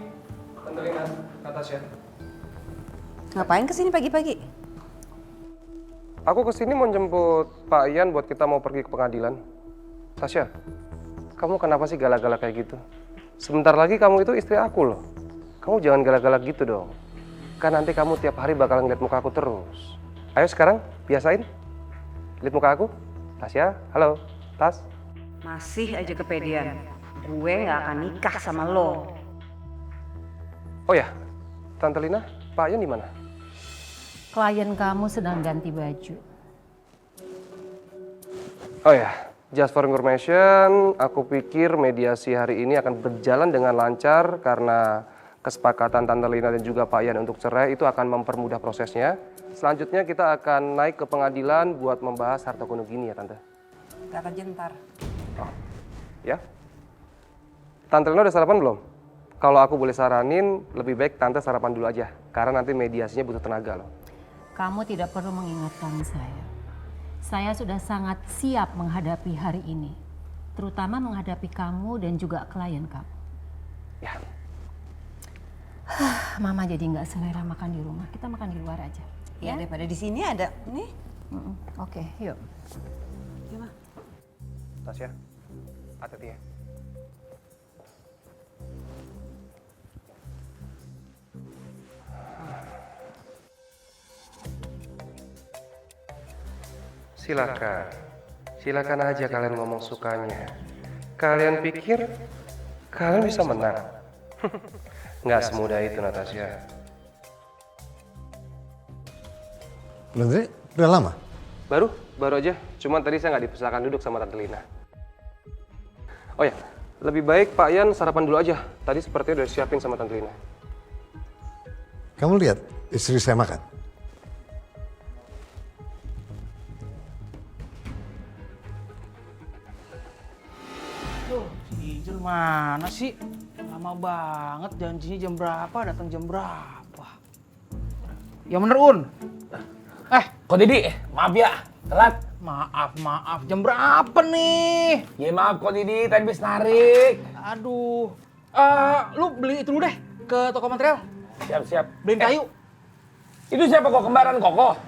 Tante Lina, Natasha. Ngapain kesini pagi-pagi? Aku kesini mau jemput Pak Ian buat kita mau pergi ke pengadilan. Tasya, kamu kenapa sih galak-galak kayak gitu? Sebentar lagi kamu itu istri aku loh. Kamu jangan galak-galak gitu dong. Kan nanti kamu tiap hari bakal ngeliat muka aku terus. Ayo sekarang, biasain. Lihat muka aku. Tasya, halo. Tas. Masih aja kepedean. Gue gak akan nikah sama lo. Oh ya, Tante Lina, Pak Ian di mana? Klien kamu sedang ganti baju. Oh ya, just for information, aku pikir mediasi hari ini akan berjalan dengan lancar karena kesepakatan Tante Lina dan juga Pak Ian untuk cerai itu akan mempermudah prosesnya. Selanjutnya kita akan naik ke pengadilan buat membahas harta gono gini ya Tante. Gak kerja ntar. Oh, ya. Tante Lina udah sarapan belum? Kalau aku boleh saranin, lebih baik Tante sarapan dulu aja. Karena nanti mediasinya butuh tenaga loh. Kamu tidak perlu mengingatkan saya. Saya sudah sangat siap menghadapi hari ini. Terutama menghadapi kamu dan juga klien kamu. Ya. Mama jadi nggak selera makan di rumah. Kita makan di luar aja. Ya, daripada di sini ada nih. Oke, yuk. Gimana? Tasya, hati-hati ya. Silakan aja kalian ngomong sukanya. Kalian pikir kalian bisa menang? Nggak semudah itu, Natasha. Menteri, udah lama? Baru aja. Cuman tadi saya nggak dipersilakan duduk sama Tante Lina. Oh ya, lebih baik Pak Yan sarapan dulu aja. Tadi sepertinya udah siapin sama Tante Lina. Kamu lihat istri saya makan? Si Ijul mana sih? Lama banget, janjinya jam berapa, datang jam berapa? Ya bener, Un. Kok Didi, maaf ya, telat. Maaf, jam berapa nih? Ya maaf kok Didi, tadi habis narik. Aduh, lu beli itu dulu deh ke toko material. Siap. Beliin kayu. Itu siapa kok, kembaran Koko?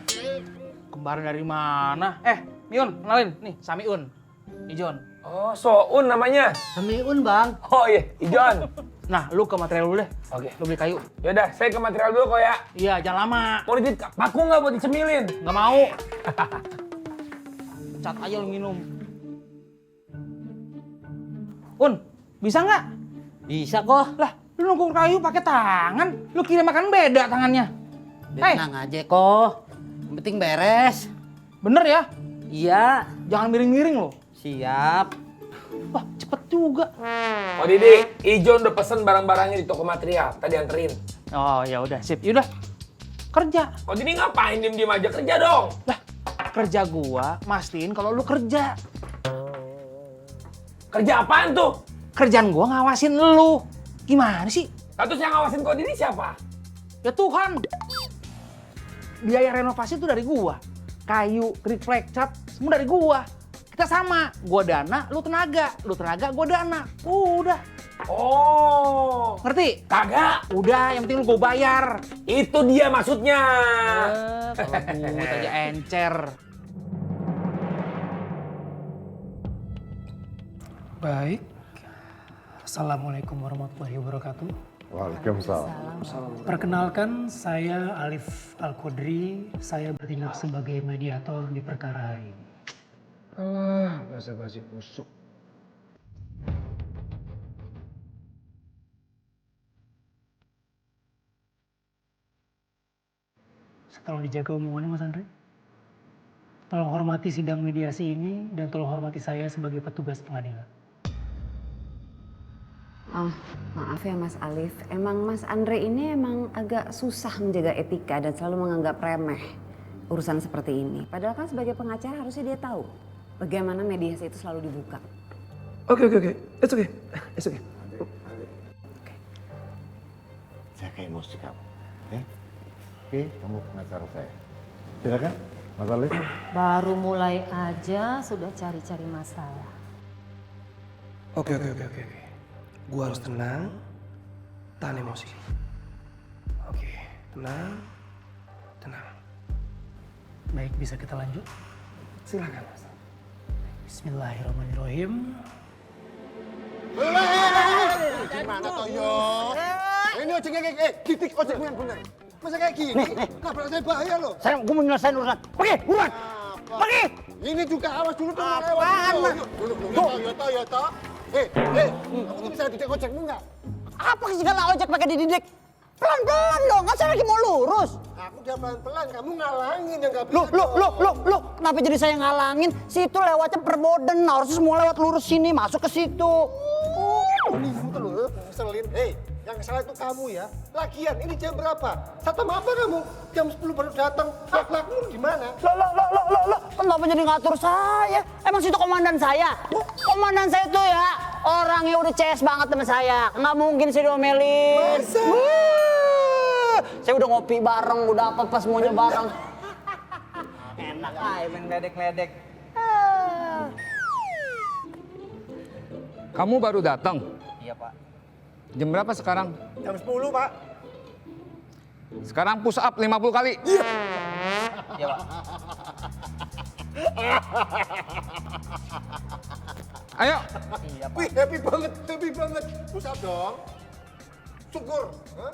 Kembaran dari mana? Miun, kenalin. Nih, Samiun. Ijon. Oh, Soun namanya. Samiun, Bang. Oh iya, Ijon. Nah, lu ke material dulu deh. Oke. Lu beli kayu. Yaudah, saya ke material dulu kok ya. Iya, jangan lama. Mau ditip paku nggak buat dicemilin? Nggak mau. Cat aja lu minum. Un, bisa nggak? Bisa kok. Lah, lu nunggu kayu pakai tangan. Lu kira makan beda tangannya. Tenang aja kok. Yang penting beres. Bener ya? Iya. Jangan miring-miring lo. Siap. Wah, cepet juga. Oh Didi, Ijon udah pesen barang-barangnya di toko material. Tadi anterin. Oh ya udah, sip. Yaudah. Kerja. Oh Didi ngapain diem-diem aja, kerja dong. Lah, kerja gua mastiin kalau lu kerja. Kerja apaan tuh? Kerjaan gua ngawasin lu. Gimana sih? Terus yang ngawasin kok Didi siapa? Ya Tuhan. Biaya renovasi itu dari gua. Kayu, triplek, cat, semua dari gua. Kita sama. Gua dana, lu tenaga. Lu tenaga, gua dana. Udah. Oh. Ngerti? Kagak. Udah, yang penting lu gua bayar. Itu dia maksudnya. Kalau duit aja encer. Baik. Assalamualaikum warahmatullahi wabarakatuh. Waalaikumsalam. Perkenalkan, saya Alif Al-Qudri. Saya bertindak sebagai mediator di perkara ini. Alah, basa-basi busuk. Tolong dijaga omongannya, Mas Andre. Tolong hormati sidang mediasi ini dan tolong hormati saya sebagai petugas pengadilan. Oh, maaf ya Mas Alif. Emang Mas Andre ini emang agak susah menjaga etika dan selalu menganggap remeh urusan seperti ini. Padahal kan sebagai pengacara harusnya dia tahu bagaimana mediasi itu selalu dibuka. Oke. It's okay. Jaga emosi kamu. Ya? Oke, kamu pengacara saya. Silakan, Mas Alif. Baru mulai aja sudah cari-cari masalah. Oke. Gua harus tenang, tahan emosi. Oke, tenang. Baik, bisa kita lanjut? Silakan, Mas. Bismillahirrahmanirrahim. Gimana toh yo? Ini ojek titik ojek yang bener. Masa kayak gini? Nabrak saya bahaya loh. Gue mau nyelesain urusan. Pergi, buruan. Pergi. Ini juga awas dulu dong. Apaan, Mas? Yo toh. Kamu bisa didik ojekmu nggak? Apa segala ojek pakai dididik? Pelan-pelan dong, nggak saya lagi mau lurus. Aku udah pelan-pelan, kamu ngalangin yang nggak bisa. Lu, kenapa jadi saya ngalangin? Situ lewatnya Perboden, harusnya semua lewat lurus sini, masuk ke situ. Ini itu loh, ngeselin. Yang salah itu kamu ya. Lagian, ini jam berapa? Satam apa kamu? Jam 10 baru datang. Akhlakmu gimana? Lo, kenapa jadi ngatur saya? Emang situ komandan saya? Komandan saya tuh ya Orangnya udah CS banget sama saya. Nggak mungkin sih diomelin. Masa? Saya udah ngopi bareng, udah apa semuanya bareng. Enak aja main ledek-ledek. Kamu baru datang? Iya, Pak. Jam berapa sekarang? Jam 10, Pak. Sekarang push up 50 kali. Iya, Pak. Ayo. Iya, Pak. Wih, happy banget, happy banget. Push up dong. Syukur. Hah?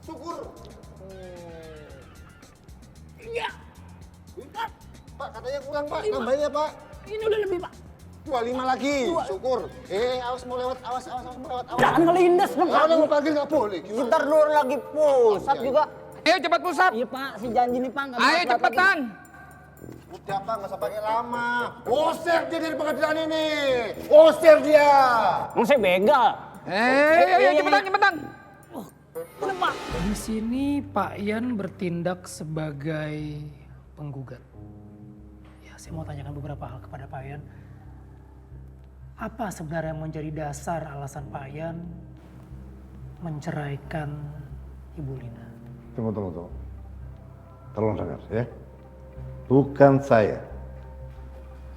Syukur. Iya. Pak, katanya kurang, Pak. Tambahnya, Pak. Ini udah lebih, Pak. 25 lagi. Syukur. Awas mau lewat, awas mau lewat. Awas. Jangan ngelindas dong, Pak. Kalau mau panggil nggak boleh. Gimana? Ntar dulu lagi push up juga. Ayo cepat push up. Iya, Pak. Si janji nih, Pak. Nggak Ayo bisa cepetan. Udah, Pak, nggak usah pakai lama. Usir dia dari pengadilan ini. Usir dia. Emang saya begal. Ayo cepetan. Di sini Pak Ian bertindak sebagai penggugat. Ya, saya mau tanyakan beberapa hal kepada Pak Ian. Apa sebenarnya yang menjadi dasar alasan Pak Ian menceraikan Ibu Lina? Tunggu. Tolong dengar ya. Bukan saya.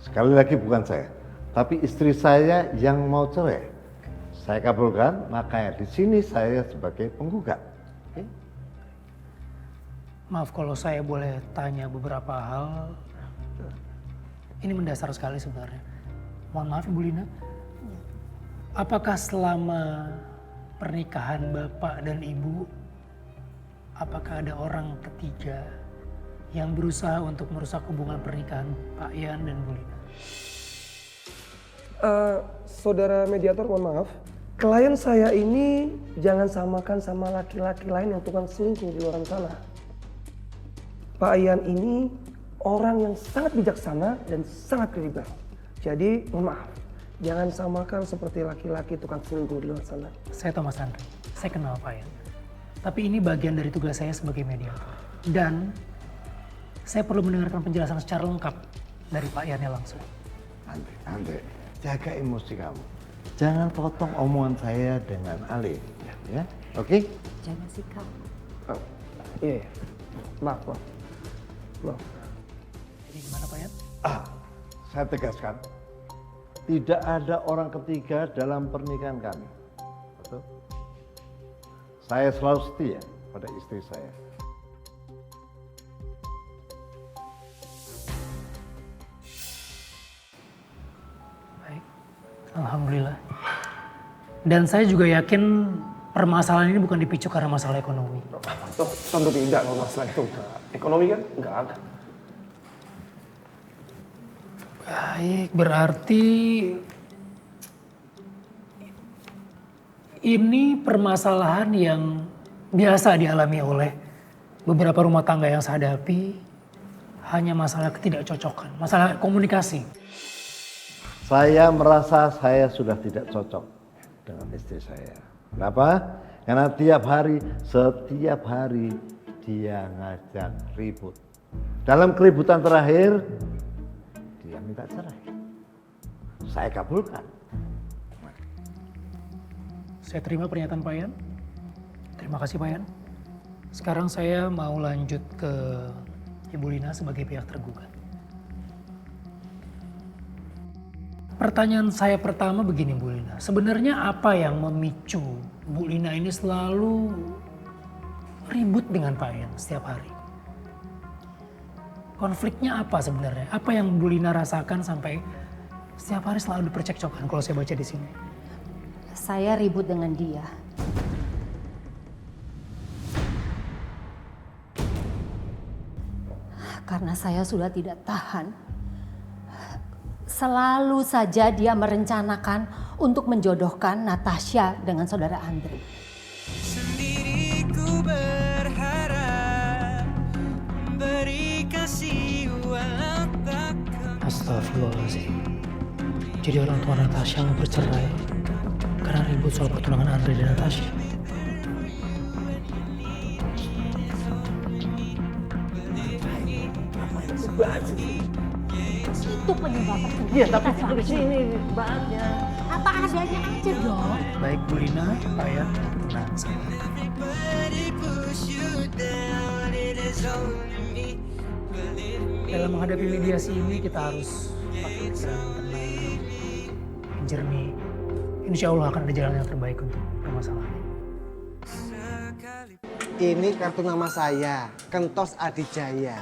Sekali lagi bukan saya. Tapi istri saya yang mau cerai. Saya kabulkan, makanya di sini saya sebagai penggugat. Oke? Maaf kalau saya boleh tanya beberapa hal. Ini mendasar sekali sebenarnya. Mohon maaf Ibu Lina. Apakah selama pernikahan Bapak dan Ibu, apakah ada orang ketiga yang berusaha untuk merusak hubungan pernikahan Pak Ian dan Bu Lina? Saudara mediator, mohon maaf. Klien saya ini jangan samakan sama laki-laki lain yang tukang selingkuh di luar sana. Pak Ian ini orang yang sangat bijaksana dan sangat kredibel. Jadi mohon maaf, jangan samakan seperti laki-laki tukang selingkuh di luar sana. Saya Thomas Andri, saya kenal Pak Ian. Tapi ini bagian dari tugas saya sebagai mediator. Dan saya perlu mendengarkan penjelasan secara lengkap dari Pak Iannya langsung. Andre, jaga emosi kamu. Jangan potong omongan saya dengan alih. Ya, oke? Jaga sikap. Iya. Maaf. Jadi gimana Pak Ian? Saya tegaskan. Tidak ada orang ketiga dalam pernikahan kami. Betul? Saya selalu setia pada istri saya. Alhamdulillah. Dan saya juga yakin permasalahan ini bukan dipicu karena masalah ekonomi. Tentu tidak kalau masalah itu. Ekonomi kan nggak ada. Baik, berarti ini permasalahan yang biasa dialami oleh beberapa rumah tangga yang saya hadapi. Hanya masalah ketidakcocokan, masalah komunikasi. Saya merasa saya sudah tidak cocok dengan istri saya. Kenapa? Karena setiap hari dia ngajak ribut. Dalam keributan terakhir, dia minta cerai. Saya kabulkan. Saya terima pernyataan Pak Ian. Terima kasih Pak Ian. Sekarang saya mau lanjut ke Ibu Lina sebagai pihak tergugat. Pertanyaan saya pertama begini Bu Lina, sebenarnya apa yang memicu Bu Lina ini selalu ribut dengan Pak Ian setiap hari? Konfliknya apa sebenarnya? Apa yang Bu Lina rasakan sampai setiap hari selalu dipercekcokan kalau saya baca di sini? Saya ribut dengan dia. Karena saya sudah tidak tahan. Selalu saja dia merencanakan untuk menjodohkan Natasha dengan saudara Andre. Sendiriku berharap beri kasih walau tak. Astagfirullahaladzim. Jadi orang tua Natasha mau bercerai karena ribut soal pertunangan Andre dan Natasha. Itu penyebabnya. Iya, tapi itu di sini bahannya. apa adanya aja dong. Baik Bu Lina, Payan, tenang sabar. Dalam menghadapi mediasi ini kita harus pakai pikiran tenang, jernih. Insya Allah akan ada jalan yang terbaik untuk permasalahan ini. Ini kartu nama saya, Kentos Adijaya.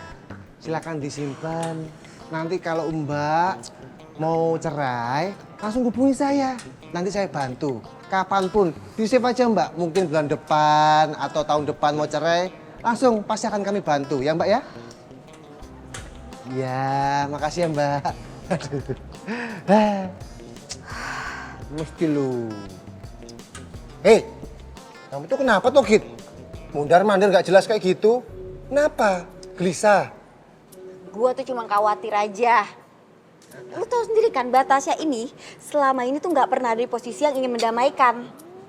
Silakan disimpan. Nanti kalau Mbak mau cerai, langsung hubungi saya. Nanti saya bantu. Kapanpun, di-save aja Mbak. Mungkin bulan depan atau tahun depan mau cerai, langsung pasti akan kami bantu ya Mbak ya. Ya, makasih ya Mbak. Mesti lu. Hei, kamu tuh kenapa tuh Git? Mundar-mandir gak jelas kayak gitu. Kenapa? Gelisah? Gua tuh cuma khawatir aja. Lu tahu sendiri kan Batasya ini selama ini tuh nggak pernah ada di posisi yang ingin mendamaikan.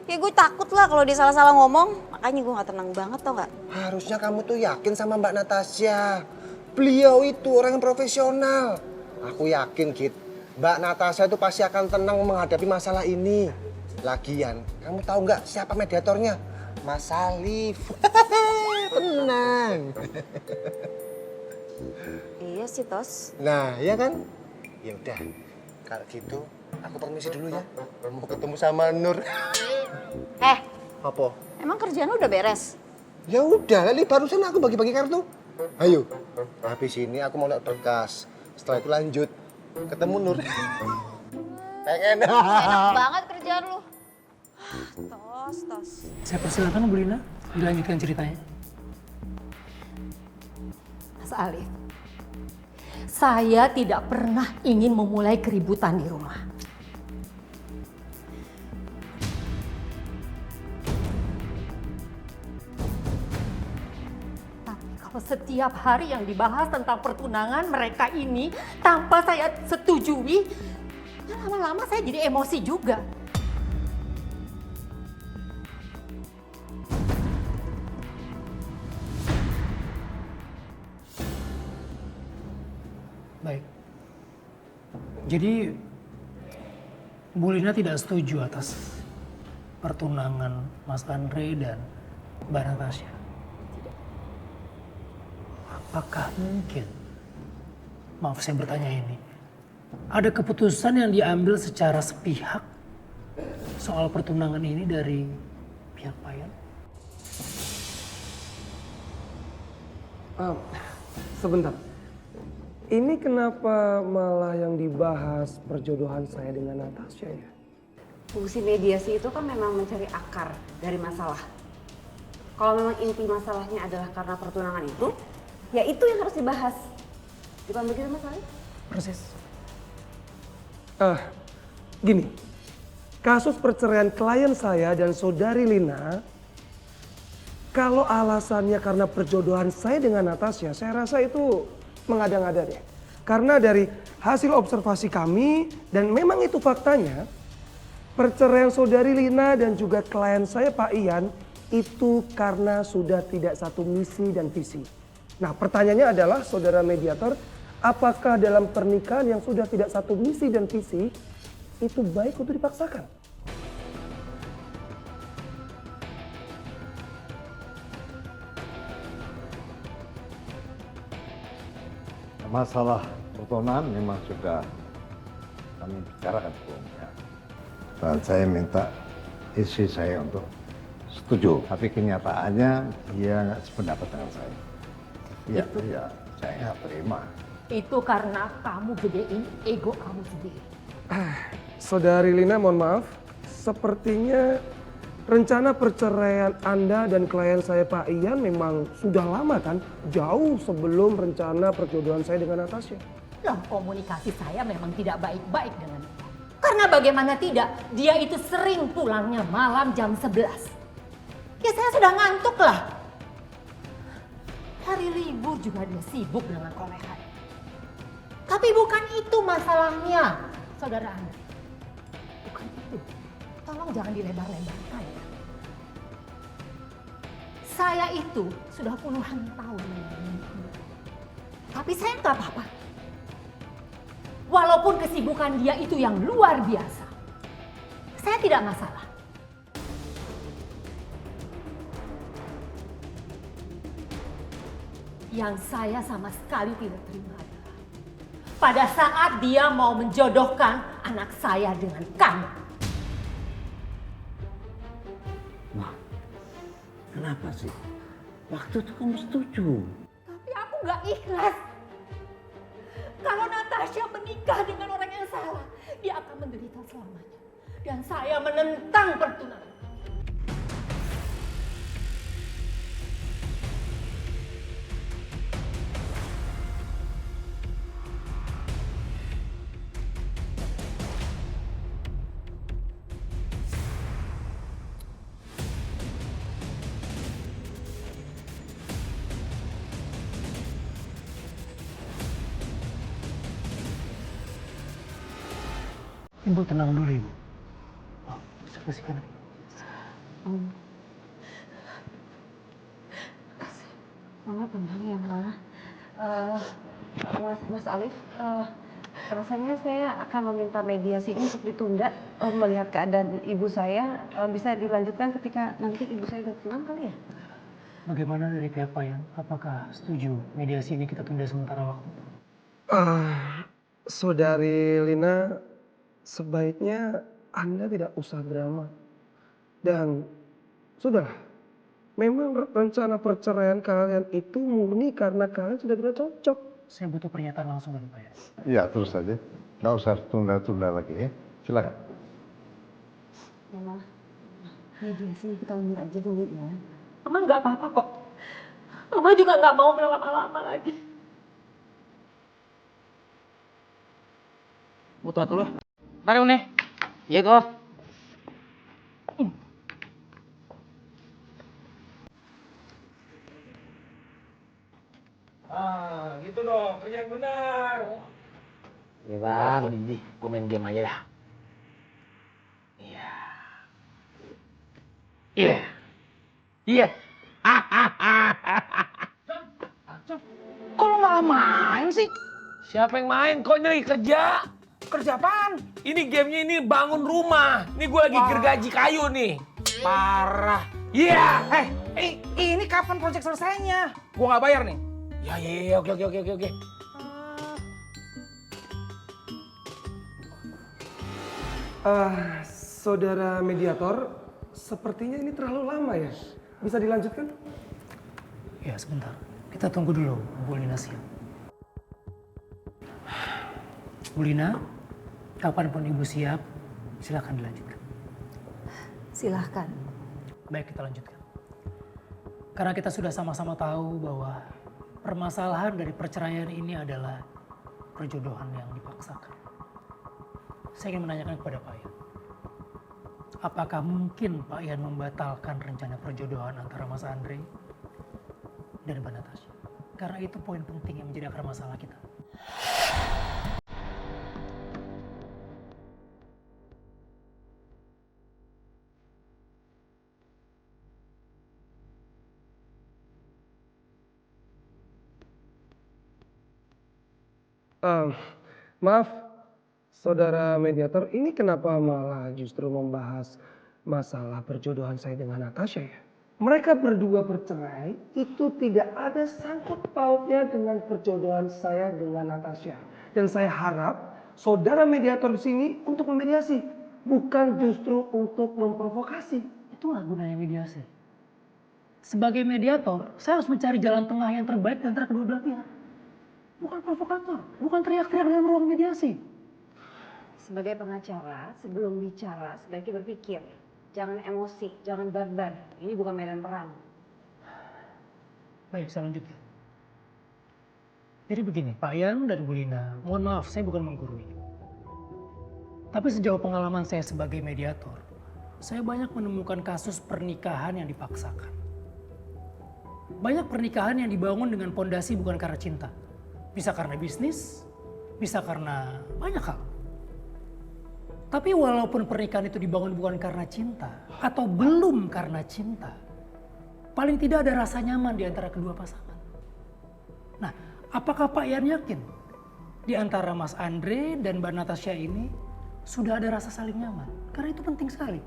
Ya gue takut lah kalau dia salah-salah ngomong. Makanya gue nggak tenang banget tau nggak? Harusnya kamu tuh yakin sama Mbak Natasya. Beliau itu orang yang profesional. Aku yakin Git, Mbak Natasya itu pasti akan tenang menghadapi masalah ini. Lagian, kamu tahu nggak siapa mediatornya? Mas Alif. Tenang. Iya sih Tos. Nah, iya kan? Ya udah, kalau gitu aku permisi dulu ya. Mau ketemu sama Nur. Apa? Emang kerjaan lu udah beres? Ya udah, Lali barusan aku bagi-bagi kartu. Ayo, habis ini aku mau lihat berkas. Setelah itu lanjut ketemu Nur. Pengen. Enak banget kerjaan lu. Tos. Saya persilakan Bu Lina, dilanjutkan ceritanya. Mas Alif, saya tidak pernah ingin memulai keributan di rumah. Tapi kalau setiap hari yang dibahas tentang pertunangan mereka ini tanpa saya setujui, lama-lama saya jadi emosi juga. Baik. Jadi Bu Lina tidak setuju atas pertunangan Mas Andre dan Mbak Natasya. Apakah mungkin, maaf saya bertanya ini, ada keputusan yang diambil secara sepihak soal pertunangan ini dari pihak Payan? Sebentar. Ini kenapa malah yang dibahas perjodohan saya dengan Natasya ya? Fungsi mediasi itu kan memang mencari akar dari masalah. Kalau memang inti masalahnya adalah karena pertunangan itu, ya itu yang harus dibahas. Bukan begitu Mas Ali? Persis. Gini, kasus perceraian klien saya dan saudari Lina, kalau alasannya karena perjodohan saya dengan Natasya, saya rasa itu mengada-ngada deh. Karena dari hasil observasi kami, dan memang itu faktanya, perceraian saudari Lina dan juga klien saya Pak Ian, itu karena sudah tidak satu misi dan visi. Nah pertanyaannya adalah saudara mediator, apakah dalam pernikahan yang sudah tidak satu misi dan visi, itu baik untuk dipaksakan? Masalah pertunangan memang sudah kami bicarakan sebelumnya. Dan saya minta istri saya untuk setuju. Tapi kenyataannya dia nggak sependapat dengan saya. Iya, saya nggak terima. Itu karena kamu gedein ego kamu sendiri. Saudari Lina, mohon maaf. Sepertinya rencana perceraian Anda dan klien saya Pak Ian memang sudah lama kan? Jauh sebelum rencana perjodohan saya dengan Natasya. Loh, komunikasi saya memang tidak baik-baik dengan dia. Karena bagaimana tidak, dia itu sering pulangnya malam jam 11. Ya saya sudah ngantuk lah. Hari libur juga dia sibuk dengan kolehan. Tapi bukan itu masalahnya, saudara Anda. Bukan itu. Tolong jangan dilebar-lebarkan. Saya itu sudah puluhan tahun menunggu. Tapi saya nggak apa-apa. Walaupun kesibukan dia itu yang luar biasa. saya tidak masalah. Yang saya sama sekali tidak terima adalah pada saat dia mau menjodohkan anak saya dengan kamu. Wah, kenapa sih? Waktu itu kamu setuju. Tapi aku nggak ikhlas. Kalau Natasha menikah dengan orang yang salah, dia akan menderita selamanya. Dan saya menentang pertunangan. Ibu tenang dulu, Ibu. Oh, bisa kasih kan? Mama tenang ya, Ma. Mas Alif, rasanya saya akan meminta mediasi ini untuk ditunda melihat keadaan ibu saya bisa dilanjutkan ketika nanti ibu saya udah tenang kali ya? Bagaimana dari pihak Payan? Apakah setuju mediasi ini kita tunda sementara waktu? Saudari Lina, sebaiknya Anda tidak usah drama. Dan sudah, memang rencana perceraian kalian itu murni karena kalian sudah tidak cocok. Saya butuh pernyataan langsung dari Payan. Iya, terus saja. Nggak usah tunda-tunda lagi ya. Silakan. Mama, mediasi kita undur aja dulu ya. Mama nggak apa-apa kok. Mama juga nggak mau berlama-lama lagi. Butuh dulu. Mari nih. Iya kok. Gitu dong, kerja yang benar. Iya bang, gue main game aja dah. Iya. Iya. Iya. Kok lo malah main sih? Siapa yang main? Kok nyari kerja? Kerja apaan? Ini gamenya ini bangun rumah. Ini gue lagi gergaji kayu nih. Parah. Iya. Ini kapan proyek selesainya? Gua nggak bayar nih. Ya, oke. Saudara mediator, sepertinya ini terlalu lama ya. Bisa dilanjutkan? Ya, sebentar. Kita tunggu dulu Bu Lina siap. Bu Lina, kapanpun Ibu siap, silakan dilanjutkan. Silahkan. Baik, kita lanjutkan. Karena kita sudah sama-sama tahu bahwa permasalahan dari perceraian ini adalah perjodohan yang dipaksakan. Saya ingin menanyakan kepada Pak Yan. Apakah mungkin Pak Yan membatalkan rencana perjodohan antara Mas Andre dan Mbak Natasha? Karena itu poin penting yang menjadi akar masalah kita. Maaf, saudara mediator, ini kenapa malah justru membahas masalah perjodohan saya dengan Natasha ya? Mereka berdua bercerai itu tidak ada sangkut pautnya dengan perjodohan saya dengan Natasha. Dan saya harap saudara mediator di sini untuk memediasi, bukan justru untuk memprovokasi. Itulah gunanya mediasi. Sebagai mediator, saya harus mencari jalan tengah yang terbaik antara kedua belah pihak. Bukan provokator, bukan teriak-teriak dalam ruang mediasi. Sebagai pengacara, sebelum bicara, sebaiknya berpikir. Jangan emosi, jangan barbar. Ini bukan medan perang. Baik, saya lanjutkan. Jadi begini, Pak Yan dan Bu Lina, mohon maaf saya bukan menggurui. Tapi sejauh pengalaman saya sebagai mediator, saya banyak menemukan kasus pernikahan yang dipaksakan. Banyak pernikahan yang dibangun dengan pondasi bukan karena cinta. Bisa karena bisnis, bisa karena banyak hal. Tapi walaupun pernikahan itu dibangun bukan karena cinta, atau belum karena cinta, paling tidak ada rasa nyaman di antara kedua pasangan. Nah, apakah Pak Yan yakin di antara Mas Andre dan Mbak Natasha ini sudah ada rasa saling nyaman. Karena itu penting sekali.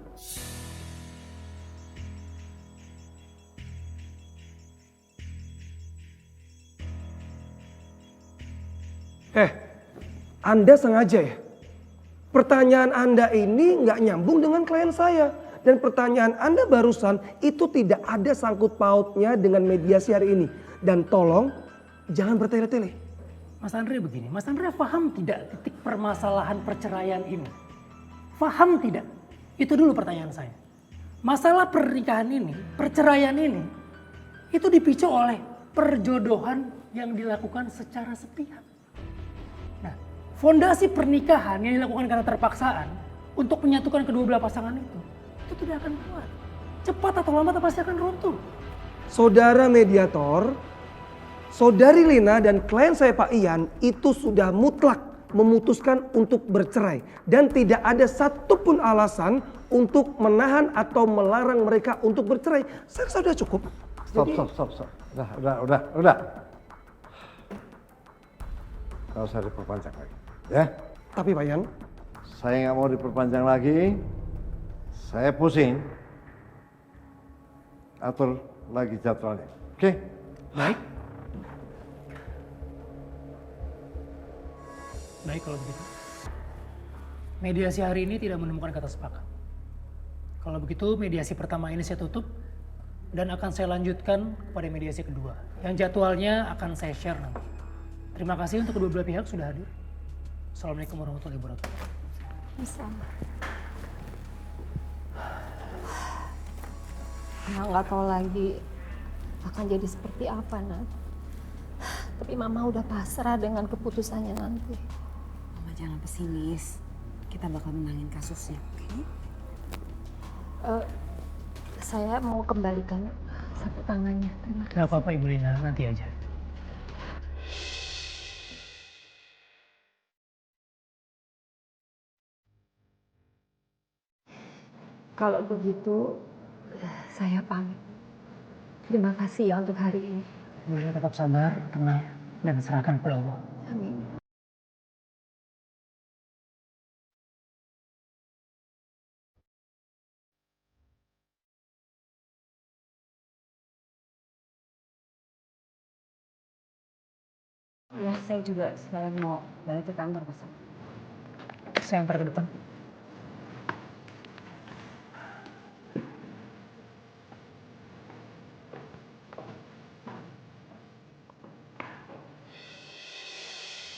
Anda sengaja ya? Pertanyaan Anda ini nggak nyambung dengan klien saya. Dan pertanyaan Anda barusan itu tidak ada sangkut pautnya dengan mediasi hari ini. Dan tolong jangan bertele-tele. Mas Andre begini, Mas Andre paham tidak titik permasalahan perceraian ini? Paham tidak? Itu dulu pertanyaan saya. Masalah pernikahan ini, perceraian ini, itu dipicu oleh perjodohan yang dilakukan secara sepihak. Nah, fondasi pernikahan yang dilakukan karena terpaksaan untuk menyatukan kedua belah pasangan itu tidak akan kuat. Cepat atau lambat pasti akan runtuh. Saudara mediator, Saudari Lina dan klien saya Pak Ian itu sudah mutlak memutuskan untuk bercerai. Dan tidak ada satupun alasan untuk menahan atau melarang mereka untuk bercerai. Saya rasa sudah cukup. Stop. Udah. Gak usah diperpanjang lagi. Ya? Tapi Pak Ian, saya nggak mau diperpanjang lagi. Saya pusing. Atur lagi jadwalnya. Oke? Baik. Baik kalau begitu. Mediasi hari ini tidak menemukan kata sepakat. Kalau begitu mediasi pertama ini saya tutup dan akan saya lanjutkan kepada mediasi kedua. Yang jadwalnya akan saya share nanti. Terima kasih untuk kedua belah pihak sudah hadir. Assalamualaikum warahmatullahi wabarakatuh. Mama nggak tahu lagi akan jadi seperti apa, Nat. Tapi Mama udah pasrah dengan keputusannya nanti. Mama jangan pesimis. Kita bakal menangin kasusnya, oke? Saya mau kembalikan sapu tangannya. Terima kasih. Gak apa-apa Ibu Lina, nanti aja. Kalau begitu, saya pamit. Terima kasih ya untuk hari ini. Ibu Lina tetap sabar, tenang, dan serahkan kepada Allah. Amin. Ya, saya juga sekalian mau balik ke kantor pesan. Saya antar ke depan.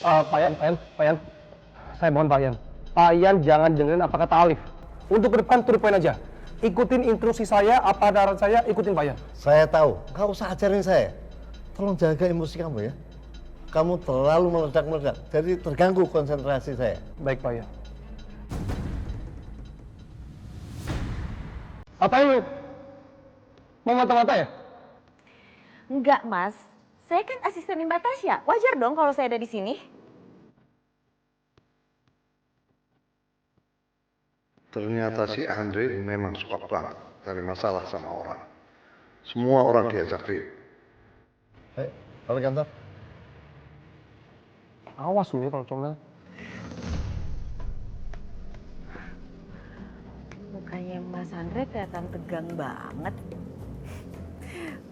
Pak Ian. Saya mohon Pak Ian. Pak Ian jangan dengerin apa kata Alif. Untuk ke depan to the point aja. Ikutin instruksi saya, apa darat saya, ikutin Pak Ian. Saya tahu, nggak usah ajarin saya. Tolong jaga emosi kamu ya. Kamu terlalu meledak-meledak, jadi terganggu konsentrasi saya. Baik Pak Ian. Apa ini? Mau mata-mata ya? Enggak, Mas. Saya kan asisten Mbak Tasya. Wajar dong kalau saya ada di sini. Ternyata si Andre memang suka banget cari masalah sama orang. Semua orang diajak ribut. Balik kantor. Awas lu ya kalau comel. Mukanya Mas Andre kelihatan tegang banget.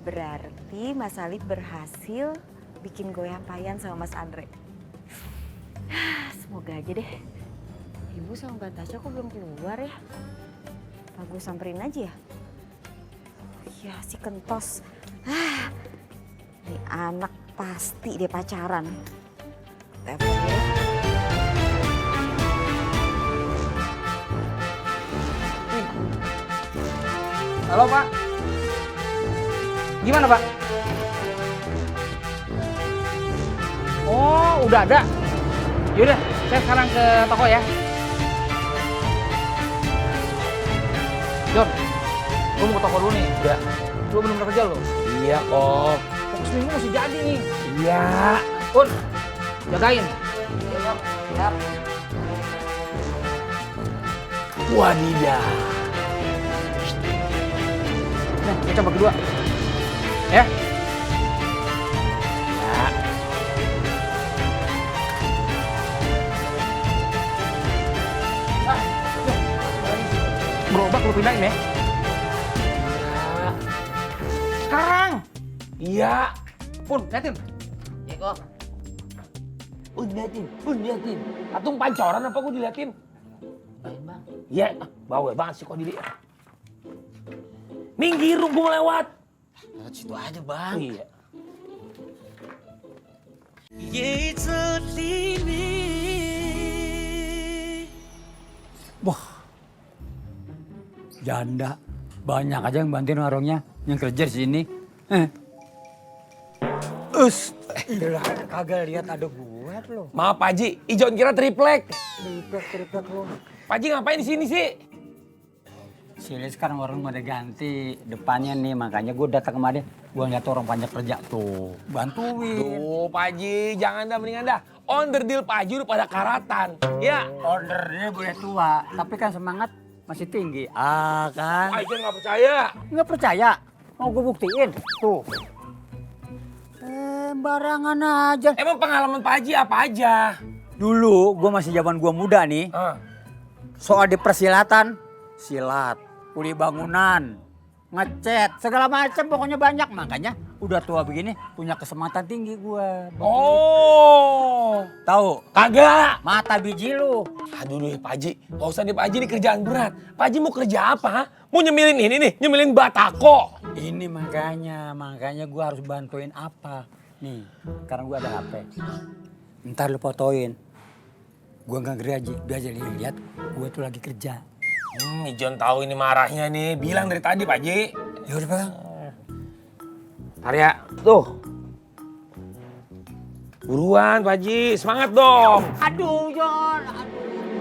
Berarti Mas Alif berhasil bikin goyang payan sama Mas Andre. Semoga aja deh. Ibu sama Mbak Tasya kok belum keluar ya? Apa gue samperin aja ya? Ya si Kentos. Ini anak pasti dia pacaran. Telepon dia. Halo Pak. Gimana Pak? Oh udah ada. Yaudah saya sekarang ke toko ya. Jon, gue mau ke toko dulu nih. Udah. Lu bener-bener kerja lo? Iya kok. Fokus minggu mesti jadi nih. Iya. Un, jagain. Siap. Wadidah. Nah, kita coba kedua. Ya. lu pindahin ya. Sekarang. Iya. Pun, liatin. Ya kok. Diliatin. Atung pancoran apa gua diliatin? Iya, bawel banget sih kok dili. Minggir, gua mau lewat. Lewat situ aja, Bang. Iya. Wah, janda. Banyak aja yang bantuin warungnya, yang kerja di sini. Kagak lihat ada buat lo. Maaf Pak Haji, Ijon kira triplek. Triplek lo. Pak Haji ngapain di sini sih? Sini sekarang warung udah ganti depannya nih, makanya gue datang kemarin. Gue lihat orang banyak kerja tuh, bantuin. Duh Pak Haji, jangan dah, mendingan dah. Onder deal Pak Haji udah pada karatan. Ya. Ordernya boleh tua, tapi kan semangat masih tinggi. Ah kan? Ijon nggak percaya. Nggak percaya? Mau gue buktiin. Tuh. Barangan aja. Emang pengalaman Pak Haji apa aja? Dulu gue masih zaman gue muda nih. Soal di persilatan, silat, kuli bangunan, ngecat, segala macam pokoknya banyak. Makanya udah tua begini punya kesematan tinggi gue. Oh. Tahu? Kagak. Mata biji lu. Aduh deh Pak Haji, nggak usah deh Pak Haji, ini kerjaan berat. Pak Haji mau kerja apa? Ha? Mau nyemilin ini nih, nyemilin batako. Ini makanya gue harus bantuin apa. Nih, sekarang gue ada HP. Ntar lu fotoin. Gue nggak gergaji, biar jadi lihat gue tuh lagi kerja. Ijon tahu ini marahnya nih. Bilang dari tadi Pak Haji. Ya udah Bang. Ntar ya, tuh. Buruan Pak Haji, semangat dong. Aduh Jon,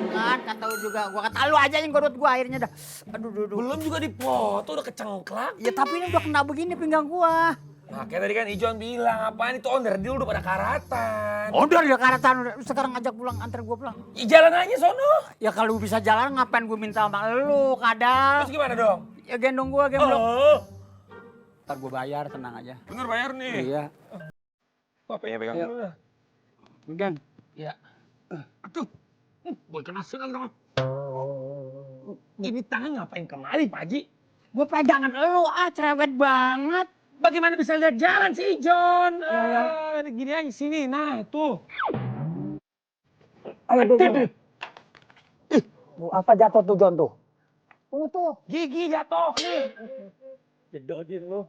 kan kata lu juga, gua kata lu aja yang godot gua akhirnya dah. Aduh. Belum juga dipoto, udah kecengklak. Ya tapi ini udah kena begini pinggang gua. Nah, kayak tadi kan Ijon bilang, apaan itu onder deal udah pada karatan. Udah karatan, sekarang ngajak pulang, antar gua pulang. Ya, jalan aja sono. Ya kalau bisa jalan ngapain gua minta sama lu kadang. Terus gimana dong? Ya gendong gua, gemblok. Ntar gua bayar, tenang aja. Bener bayar nih? Iya. HP-nya pegang dulu lah. Pegang. Iya. Aduh, boy kena sengal dong. Ini tangan ngapain kemari Pak Haji? Gua pegangan lu, cerewet banget. Bagaimana bisa lihat jalan sih Jon? Gini aja sini, nah tuh. Aduh. Apa jatuh tuh Jon tuh? Tuh, gigi jatuh nih. Jedotin lu.